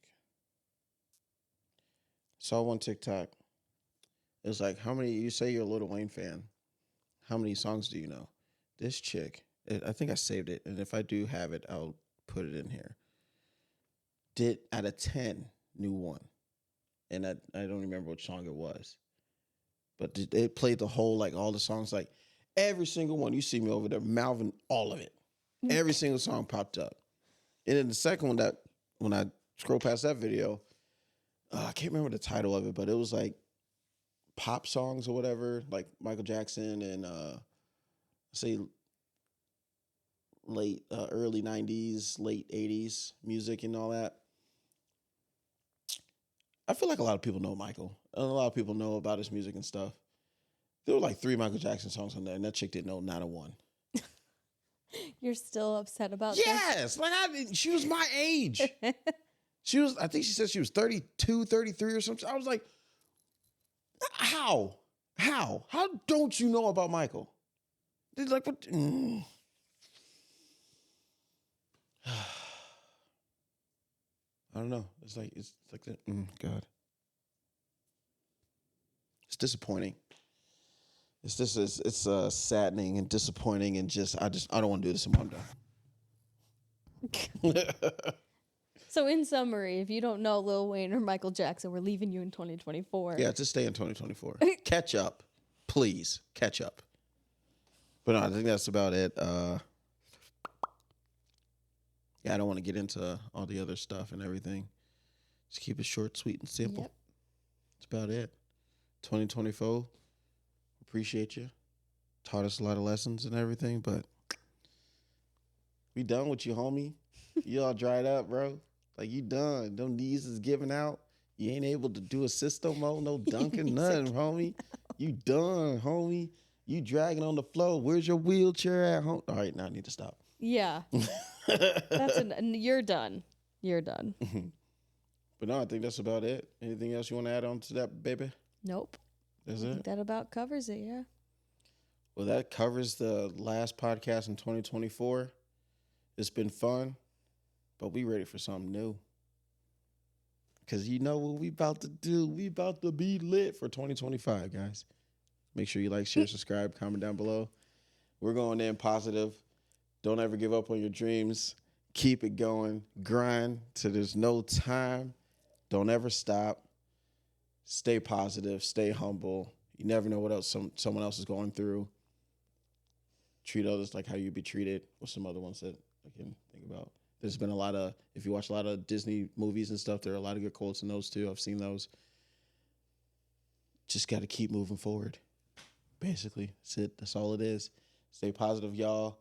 Saw one TikTok. It was like, you say you're a Lil Wayne fan. How many songs do you know? This chick, I think I saved it. And if I do have it, I'll put it in here. Did out of 10, knew one. And I don't remember which song it was. But they played the whole, like all the songs, like every single one. You see me over there mouthing all of it. Every single song popped up. And then the second one, that when I scroll past that video, I can't remember the title of it, but it was like pop songs or whatever, like Michael Jackson and say early 90s, late 80s music and all that. I feel like a lot of people know Michael. And a lot of people know about his music and stuff. There were like 3 Michael Jackson songs on there, and that chick didn't know not a one. You're still upset about yes, like she was my age. I think she said she was 32, 33 or something. I was like, how don't you know about Michael? They're like, what? I don't know. It's like that. God, it's disappointing. It's saddening and disappointing and I don't want to do this anymore. I'm done. So in summary, if you don't know Lil Wayne or Michael Jackson, we're leaving you in 2024. Yeah, just stay in 2024. Catch up. Please, catch up. But no, I think that's about it. Yeah, I don't want to get into all the other stuff and everything. Just keep it short, sweet, and simple. Yep. That's about it. 2024. Appreciate you. Taught us a lot of lessons and everything, but we done with you, homie. You all dried up, bro. Like, you done. Them knees is giving out. You ain't able to do a system mode, no dunking, nothing, homie. You done, homie. You dragging on the floor. Where's your wheelchair at home? All right, now I need to stop. Yeah. You're done. You're done. But no, I think that's about it. Anything else you want to add on to that, baby? Nope. That's I it? think that about covers it, yeah. Well, that covers the last podcast in 2024. It's been fun, but we ready for something new. Because you know what we about to do. We about to be lit for 2025, guys. Make sure you like, share, subscribe, comment down below. We're going in positive. Don't ever give up on your dreams. Keep it going. Grind till there's no time. Don't ever stop. Stay positive. Stay humble. You never know what else someone else is going through. Treat others like how you'd be treated. What's some other ones that I can think about? There's been a lot of, if you watch a lot of Disney movies and stuff, there are a lot of good quotes in those too. I've seen those. Just got to keep moving forward. Basically, that's it. That's all it is. Stay positive, y'all.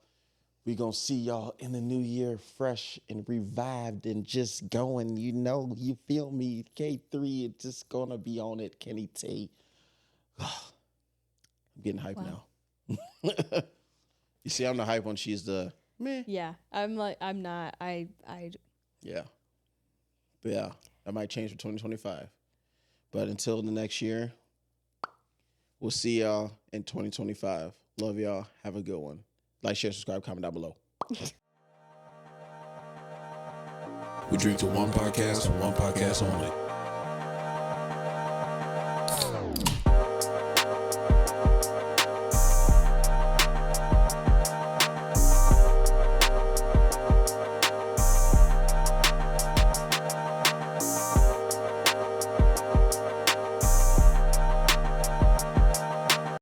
We gonna see y'all in the new year fresh and revived and just going, you feel me? K3, it's just gonna be on it, Kenny T. I'm getting hyped now. You see, I'm the hype one. She's the meh. Yeah, I'm not. Yeah. But yeah, that might change for 2025. But until the next year, we'll see y'all in 2025. Love y'all. Have a good one. Like, share, subscribe, comment down below. We drink to one podcast and one podcast only.